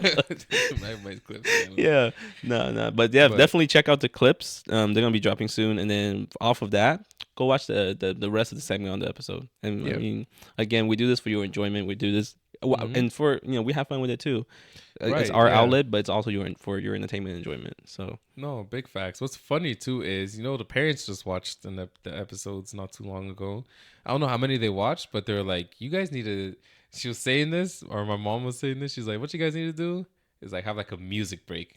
Magma Minds Clips. Yeah, no, but definitely check out the clips. They're gonna be dropping soon, and then off of that, go watch the rest of the segment on the episode. And I mean, again, we do this for your enjoyment. We do this, and for we have fun with it too. It's our outlet, but it's also for your entertainment enjoyment. So no, big facts. What's funny too is the parents just watched the episodes not too long ago. I don't know how many they watched, but they're like, you guys need to. She was saying this, or my mom was saying this. She's like, what you guys need to do is like have like a music break.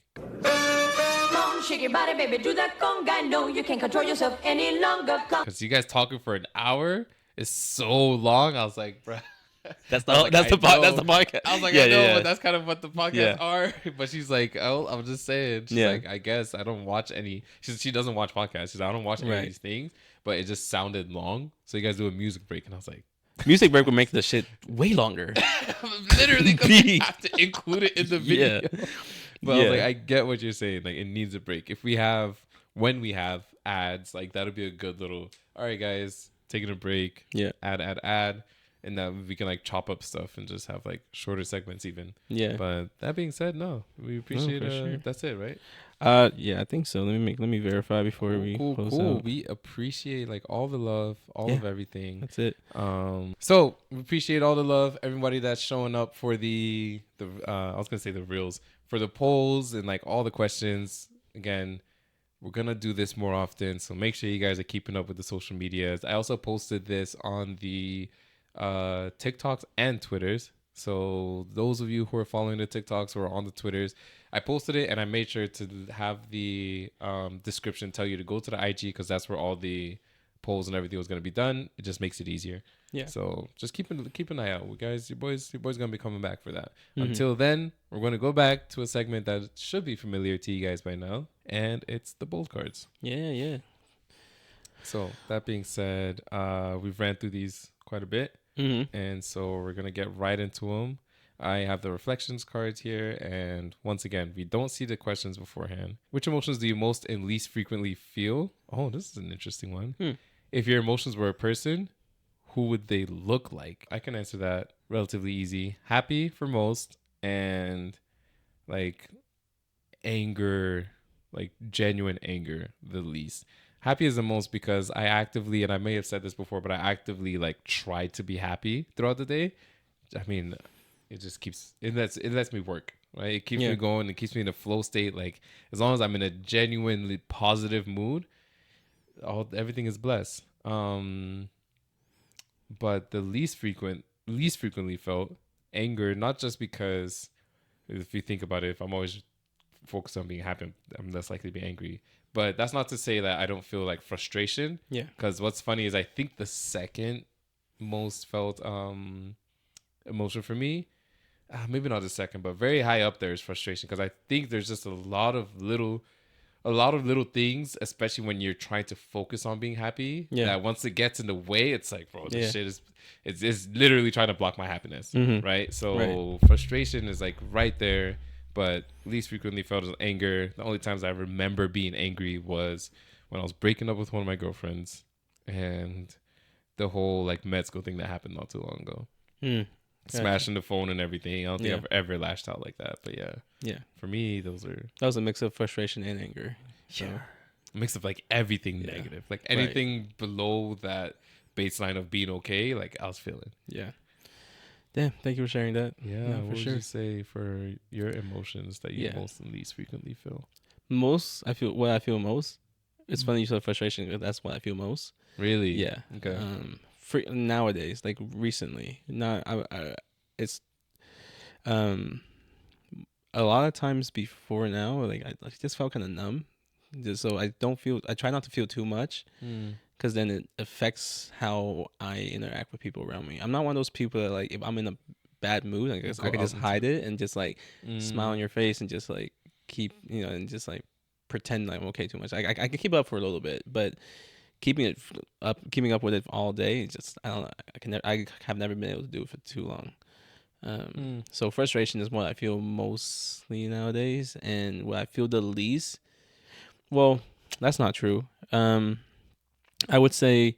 Shake your body, baby, do that conga. No, you can't control yourself any longer. Because you guys talking for an hour is so long. I was like, bruh. That's the podcast. I was like, I know, but that's kind of what the podcasts are. But she's like, oh, I'm just saying. She's like, I guess I don't watch any. She doesn't watch podcasts. She's like, I don't watch any of these things. But it just sounded long. So you guys do a music break, and I was like, music break would make the shit way longer. Literally, because we have to include it in the video. Yeah. But I was like, I get what you're saying. Like, it needs a break. When we have ads, like that'll be a good little. All right, guys, taking a break. Yeah. Add. And that we can like chop up stuff and just have like shorter segments even. Yeah. But that being said, no, we appreciate sure. That's it, right? Yeah, I think so. Let me verify before we close out. We appreciate like all the love, all of everything. That's it. So we appreciate all the love, everybody that's showing up for the I was gonna say the reels, for the polls and like all the questions. Again, we're gonna do this more often, so make sure you guys are keeping up with the social medias. I also posted this on the TikToks and Twitters. So those of you who are following the TikToks or on the Twitters, I posted it and I made sure to have the description tell you to go to the IG, because that's where all the polls and everything was going to be done. It just makes it easier. Yeah. So just keep an eye out, guys. Your boy's gonna be coming back for that. Until then, we're going to go back to a segment that should be familiar to you guys by now, and it's the bold cards. Yeah. So that being said, we've ran through these quite a bit. And so we're going to get right into them. I have the reflections cards here. And once again, we don't see the questions beforehand. Which emotions do you most and least frequently feel? Oh, this is an interesting one. If your emotions were a person, who would they look like? I can answer that relatively easy. Happy for most, and like anger, like genuine anger, the least. Happy is the most, because I actively, and I may have said this before, but I actively like try to be happy throughout the day. I mean, it just it lets me work, right? It keeps me going. It keeps me in a flow state. Like, as long as I'm in a genuinely positive mood, everything is blessed. But the least frequently felt anger, not just because, if you think about it, if I'm always focus on being happy, I'm less likely to be angry. But that's not to say that I don't feel like frustration. Yeah. Because what's funny is I think the second most felt emotion for me, maybe not the second, but very high up there is frustration. Because I think there's just a lot of little things, especially when you're trying to focus on being happy. Yeah. That once it gets in the way, it's like, bro, this Yeah. shit is it's literally trying to block my happiness. Mhm. Right. So Right. frustration is like right there. But least frequently felt as anger. The only times I remember being angry was when I was breaking up with one of my girlfriends, and the whole like med school thing that happened not too long ago. Gotcha. Smashing the phone and everything. I don't think Yeah. I've ever lashed out like that. But yeah, Yeah. for me, those are That was a mix of frustration and anger. So, a mix of like everything Yeah. negative. Like anything below that baseline of being okay, like I was feeling. yeah. Damn, thank you for sharing that. Yeah, for what would sure. you say for your emotions that you Yeah. most and least frequently feel? I feel most. It's funny you said frustration, 'cause that's what I feel most. Really? Yeah. Okay. Nowadays, like recently, not it's a lot of times before now, like I just felt kind of numb. Just so I try not to feel too much, because then it affects how I interact with people around me. I'm not one of those people that, like, if I'm in a bad mood, I guess I could just hide it and just like smile on your face and just like keep, and just like pretend like I'm okay too much. I can keep it up for a little bit, but keeping up with it all day, it's just, I don't know. I have never been able to do it for too long. So frustration is what I feel mostly nowadays, and what I feel the least. Well, that's not true. I would say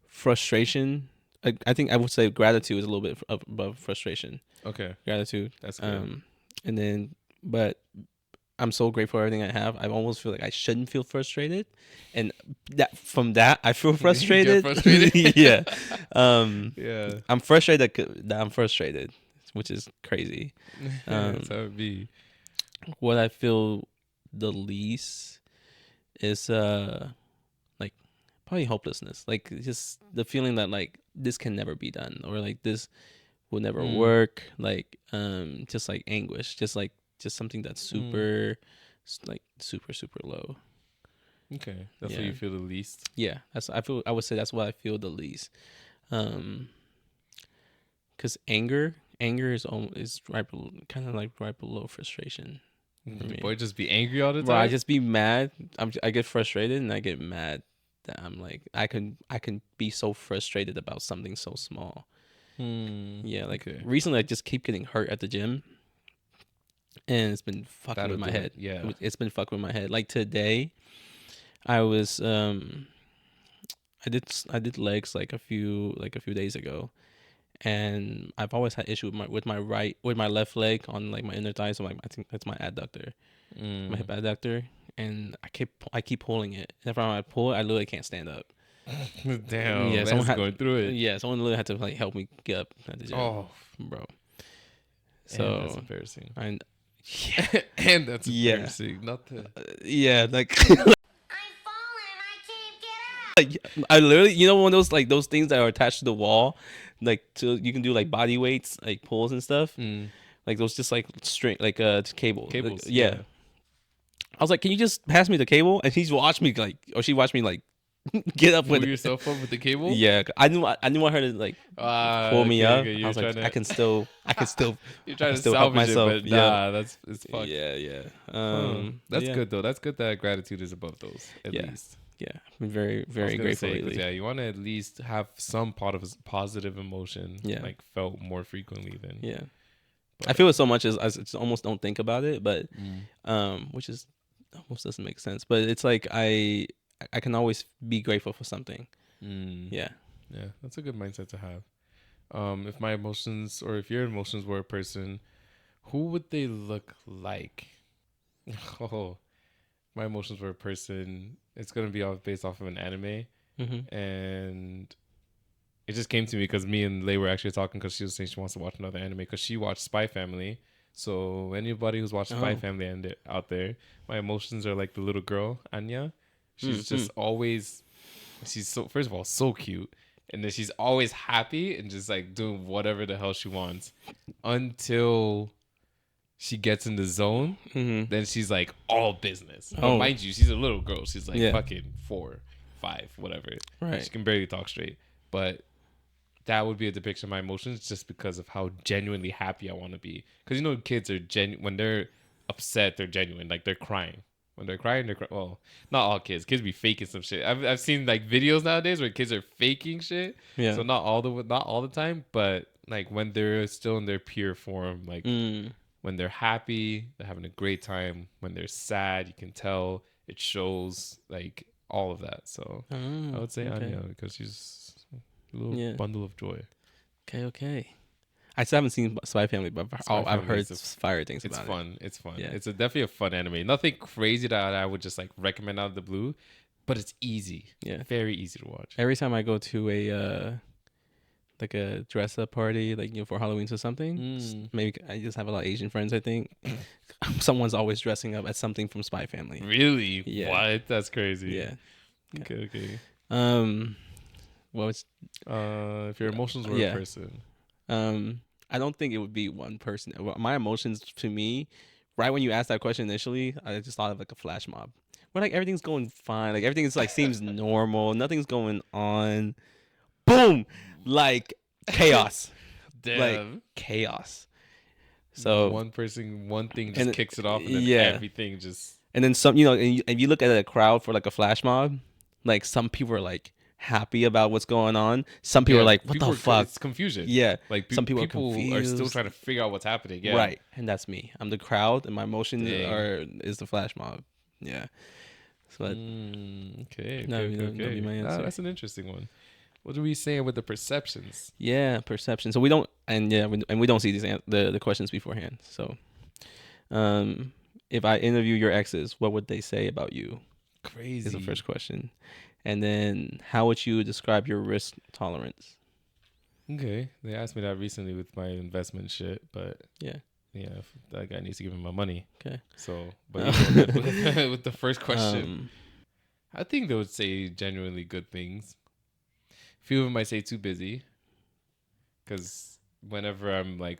frustration. I think I would say gratitude is a little bit above frustration. Okay. Gratitude. That's good. And then, but I'm so grateful for everything I have. I almost feel like I shouldn't feel frustrated, and that I feel frustrated. frustrated? Yeah. Yeah. I'm frustrated that I'm frustrated, which is crazy. That's how it be. What I feel the least is like probably hopelessness. Like just the feeling that like this can never be done, or like this will never work. Like just like anguish, just something that's super super low. Okay. That's what you feel the least. Yeah, I would say that's what I feel the least. Cuz anger is right kind of like right below frustration. Boy, just be angry all the time. Bro, I just be mad. I get frustrated, and I get mad that I'm like I can be so frustrated about something so small. Yeah, like recently I just keep getting hurt at the gym, and it's been fucking with my head. Yeah, it's been fucking with my head. Like today, I was I did legs like a few days ago, and I've always had issue with my left leg on like my inner thigh. So like I think that's my adductor, my hip adductor, and I keep pulling it. And every time I pull it, I literally can't stand up. Damn. Yeah, someone's going through it. Yeah, someone literally had to like help me get up at the gym. Oh, bro. So that's embarrassing. And and that's embarrassing. Not to. Yeah, like. I'm falling. I can't get up. Like I literally, one of those like those things that are attached to the wall, like you can do like body weights, like pulls and stuff. Like those just like string, like cables. Cables. Like, yeah. I was like, can you just pass me the cable? And she watched me like get up with yourself up with the cable. Yeah, I knew her to like pull me up. I was like, I can still. You're trying to salvage myself. It, but it's fucked. Yeah. That's good though. That's good that gratitude is above those at least. Yeah, I've been very, very grateful lately. Yeah, you want to at least have some part of positive emotion, like felt more frequently than. Yeah, but I feel it so much as I just almost don't think about it, but which is almost doesn't make sense. But it's like I can always be grateful for something. Yeah, that's a good mindset to have. If my emotions, or if your emotions were a person, who would they look like? Oh, my emotions were a person. It's gonna be based off of an anime, and it just came to me because me and Lei were actually talking, because she was saying she wants to watch another anime because she watched Spy Family. So anybody who's watched Spy Family out there, my emotions are like the little girl Anya. She's just always, she's so, first of all, so cute, and then she's always happy and just like doing whatever the hell she wants until she gets in the zone, then she's like all business. But Oh. mind you, she's a little girl. She's like fucking 4, 5, whatever. Right. She can barely talk straight. But that would be a depiction of my emotions just because of how genuinely happy I want to be. Because you know, kids are when they're upset, they're genuine. Like they're crying. When they're crying, well, not all kids. Kids be faking some shit. I've seen like videos nowadays where kids are faking shit. Yeah. So not all the time, but like when they're still in their pure form, like when they're happy, they're having a great time. When they're sad, you can tell it shows, like all of that. So I would say Anya because she's a little bundle of joy. Okay. I still haven't seen Spy Family, but I've heard fire things about it. It's fun. It's fun. Yeah. It's definitely a fun anime. Nothing crazy that I would just like recommend out of the blue, but it's easy. Yeah. Very easy to watch. Every time I go to a like a dress up party, like, you know, for Halloween or something, maybe I just have a lot of Asian friends, I think. Someone's always dressing up as something from Spy Family. Really? Yeah. What? That's crazy. Yeah. Okay. Well, it's if your emotions were a person. I don't think it would be one person. My emotions, to me, right when you asked that question initially, I just thought of like a flash mob. Where like everything's going fine, like everything's like seems normal, nothing's going on. Boom, like chaos. Damn. Like chaos. So one thing just kicks it off, and then everything just. And then some, you know, and you look at a crowd for like a flash mob, like some people are like happy about what's going on. Some people are like, what the fuck? It's confusion. Yeah. Like some people are still trying to figure out what's happening. Yeah. Right. And that's me. I'm the crowd and my emotion is the flash mob. Yeah. So okay. That'd be my answer. That's an interesting one. What are we saying with the perceptions? Yeah, perception. So we don't we don't see these the questions beforehand. So if I interview your exes, what would they say about you? Crazy. Is the first question. And then, how would you describe your risk tolerance? Okay, they asked me that recently with my investment shit, but that guy needs to give him my money. Okay. So, but with the first question, I think they would say genuinely good things. A few of them might say too busy, because whenever I'm like,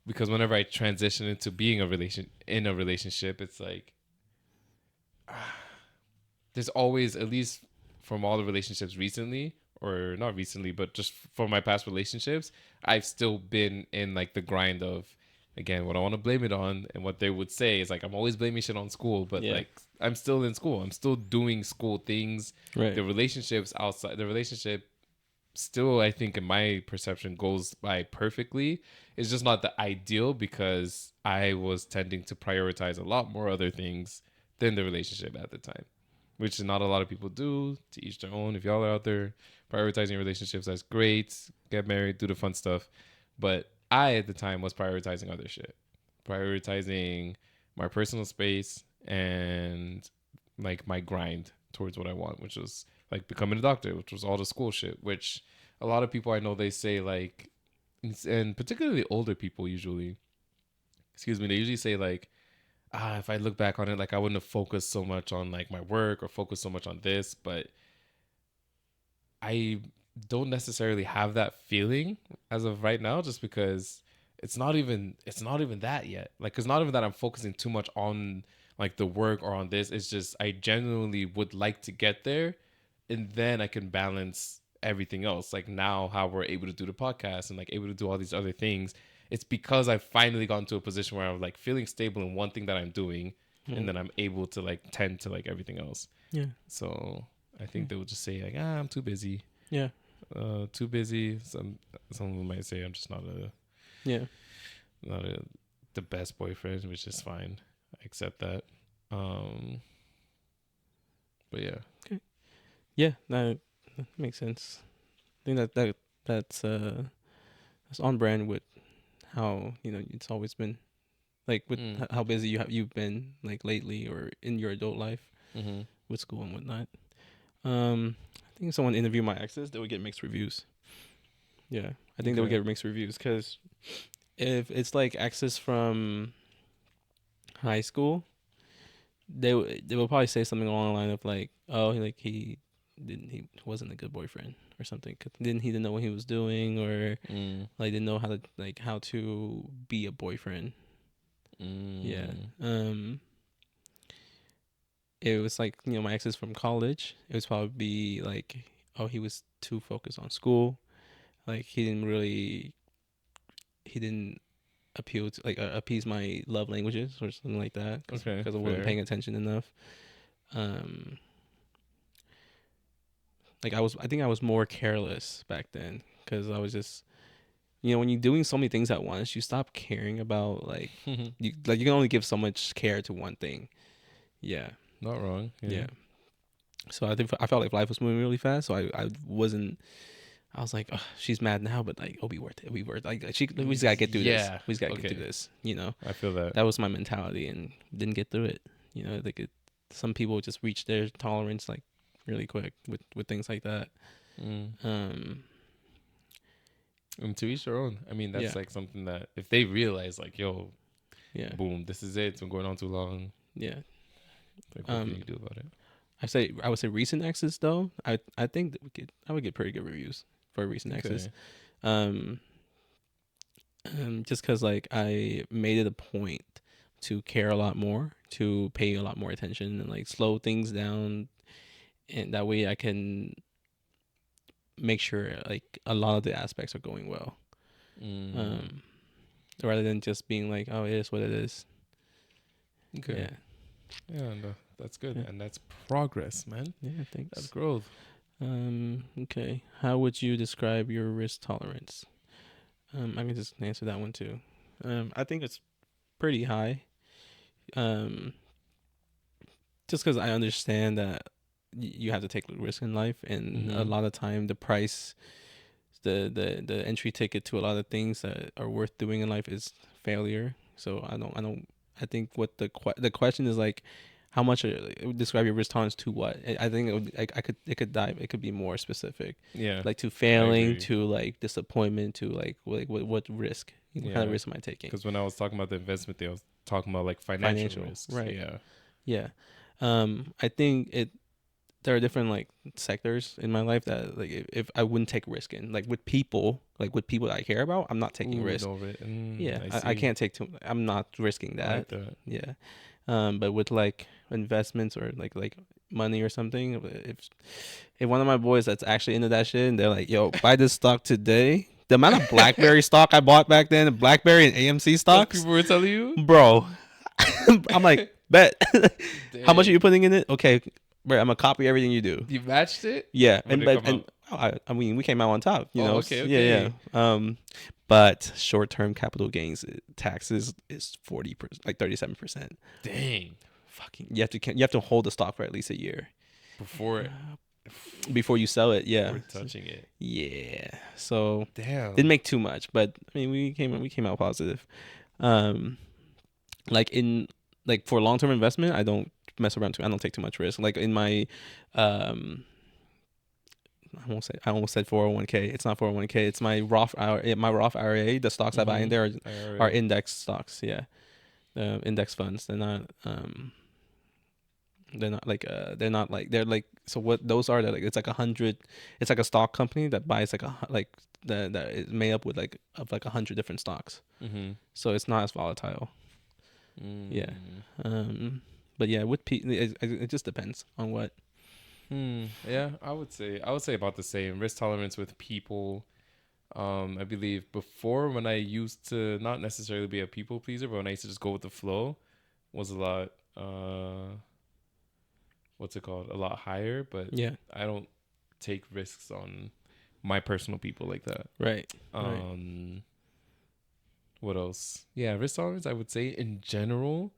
because whenever I transition into being in a relationship, it's like. There's always, at least from all the relationships recently, or not recently, but just from my past relationships, I've still been in like the grind of, again, what I want to blame it on, and what they would say is like, I'm always blaming shit on school, but like I'm still in school. I'm still doing school things. Right. The relationship still, I think in my perception, goes by perfectly. It's just not the ideal because I was tending to prioritize a lot more other things than the relationship at the time. Which not a lot of people do. To each their own. If y'all are out there prioritizing relationships, that's great. Get married, do the fun stuff. But I, at the time, was prioritizing other shit. Prioritizing my personal space and like my grind towards what I want, which was like becoming a doctor, which was all the school shit, which a lot of people I know, they say like, and particularly older people usually, they usually say like, if I look back on it, like I wouldn't have focused so much on like my work or focused so much on this, but I don't necessarily have that feeling as of right now, just because it's not even that yet. Like, it's not even that I'm focusing too much on like the work or on this. It's just, I genuinely would like to get there, and then I can balance everything else. Like now how we're able to do the podcast and like able to do all these other things. It's because I've finally gotten to a position where I'm like feeling stable in one thing that I'm doing, and then I'm able to like tend to like everything else. Yeah. So I think they would just say like, I'm too busy. Yeah. Too busy. Some of them might say I'm just not the best boyfriend, which is fine. I accept that. But yeah. Okay. Yeah, that makes sense. I think that's on brand with how, you know, it's always been like with how busy you've been like lately or in your adult life with school and whatnot. I think if someone interviewed my exes, they would get mixed reviews. Yeah, I think they would get mixed reviews because if it's like exes from high school, they will probably say something along the line of like, oh, like he wasn't a good boyfriend or something. He didn't know what he was doing, or like didn't know how to be a boyfriend. Yeah. It was like, my exes from college. It was probably like, oh, he was too focused on school. Like he didn't appeal to appease my love languages or something like that Okay, because I wasn't fair. paying attention enough. Like I think I was more careless back then because I was just, when you're doing so many things at once, you stop caring about you can only give so much care to one thing. Yeah. Not wrong. Yeah. So I felt like life was moving really fast. So I wasn't. I was like, oh, she's mad now, but like, it'll be worth it. It'll be worth it. Like, we just gotta get through this. We just gotta get through this. I feel that. That was my mentality, and didn't get through it. Some people just reach their tolerance like really quick with things like that. And to each their own. I mean, that's Yeah. like something that if they realize, like, yo, Yeah. boom, this is it. It's been going on too long. Yeah. Like, what can you do about it? I would say recent exes though. I think that I would get pretty good reviews for recent exes. Just because like I made it a point to care a lot more, to pay a lot more attention, and like slow things down, and that way I can make sure like a lot of the aspects are going well, rather than just being like, oh, it is what it is. Okay. Yeah, and that's good, and that's progress, man. Yeah, thanks. That's growth. Okay. How would you describe your risk tolerance? I can just answer that one too. I think it's pretty high. Just because I understand that you have to take risk in life, and a lot of time the price, the entry ticket to a lot of things that are worth doing in life is failure. So I think what the question is like, how much describe your risk tolerance to what? I think it could be more specific. Yeah. Like to failing, to like disappointment, to like what risk? What kind of risk am I taking? Because when I was talking about the investment thing, I was talking about like financial risks. Right? Yeah. Yeah. I think there are different like sectors in my life that like if I wouldn't take risk in, like with people that I care about, I'm not taking risk. I can't take I'm not risking that. I like that. Yeah. But with like investments or like money or something, if one of my boys that's actually into that shit and they're like, yo, buy this stock today, the amount of BlackBerry stock I bought back then, BlackBerry and AMC stocks, people were telling you, bro. I'm like, bet. How much are you putting in it? Okay, bro, I'm gonna copy everything you do. You matched it. Yeah, I mean, we came out on top. You know. Okay. Yeah. But short-term capital gains taxes is 40%, like 37%. Dang. Fucking, you have to hold the stock for at least a year before you sell it. Yeah. Before touching it. Yeah. So damn. Didn't make too much, but I mean, we came out positive. Like for long-term investment, I don't mess around too. I don't take too much risk. Like in my I almost said 401k. It's not 401k. It's my Roth IRA. The stocks I buy in there are index stocks. Yeah, index funds. They're not they're like so what those are. Like it's like 100. It's like a stock company that buys that is made up with like 100 different stocks. So it's not as volatile. Yeah. But yeah, with it just depends on what. Yeah, I would say about the same risk tolerance with people. I believe before, when I used to not necessarily be a people pleaser, but when I used to just go with the flow, was a lot what's it called? A lot higher, but yeah, I don't take risks on my personal people like that. Right. What else? Yeah, risk tolerance, I would say in general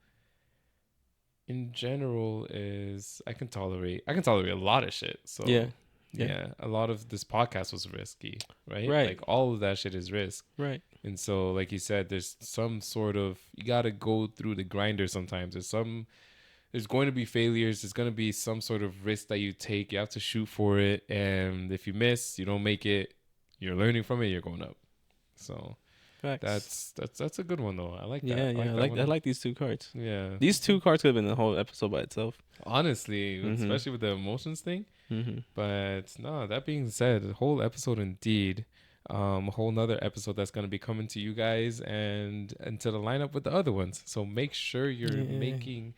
is I can tolerate a lot of shit. So yeah, a lot of this podcast was risky, right? Like all of that shit is risk. Right. And so like you said, there's some sort of, you got to go through the grinder sometimes. There's going to be failures. There's going to be some sort of risk that you take. You have to shoot for it. And if you miss, you don't make it, you're learning from it, you're going up. So that's a good one though. I like that. I like these two cards. Yeah, these two cards could have been a whole episode by itself. Honestly, especially with the emotions thing. But no, that being said, a whole episode indeed. a whole nother episode that's going to be coming to you guys and to the lineup with the other ones. So make sure you're making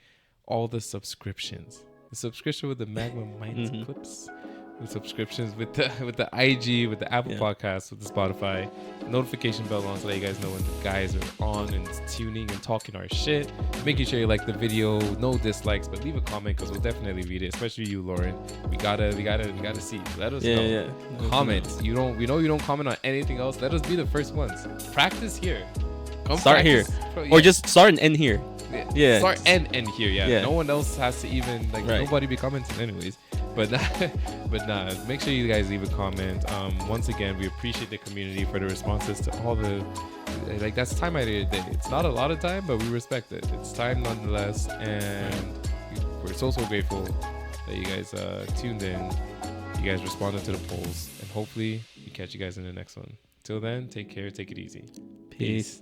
all the subscriptions. The subscription with the Magnum Minds clips, the subscriptions with the IG, with the Apple Podcasts, with the Spotify, notification bell on so that you guys know when the guys are on and tuning and talking our shit. Making sure you like the video, no dislikes, but leave a comment because we'll definitely read it, especially you, Lauren. We gotta see. Let us know. Yeah. Comment. We know you don't comment on anything else. Let us be the first ones. Practice here. Start practice. here, or just start and end here. Yeah. Start and end here. Yeah. No one else has to even Right. nobody be commenting anyways. But nah, make sure you guys leave a comment. Once again, we appreciate the community for the responses to all the that's time out of your day. It's not a lot of time, but we respect it. It's time nonetheless, and we're so grateful that you guys tuned in. You guys responded to the polls, and hopefully we catch you guys in the next one. Till then, take care, take it easy. Peace.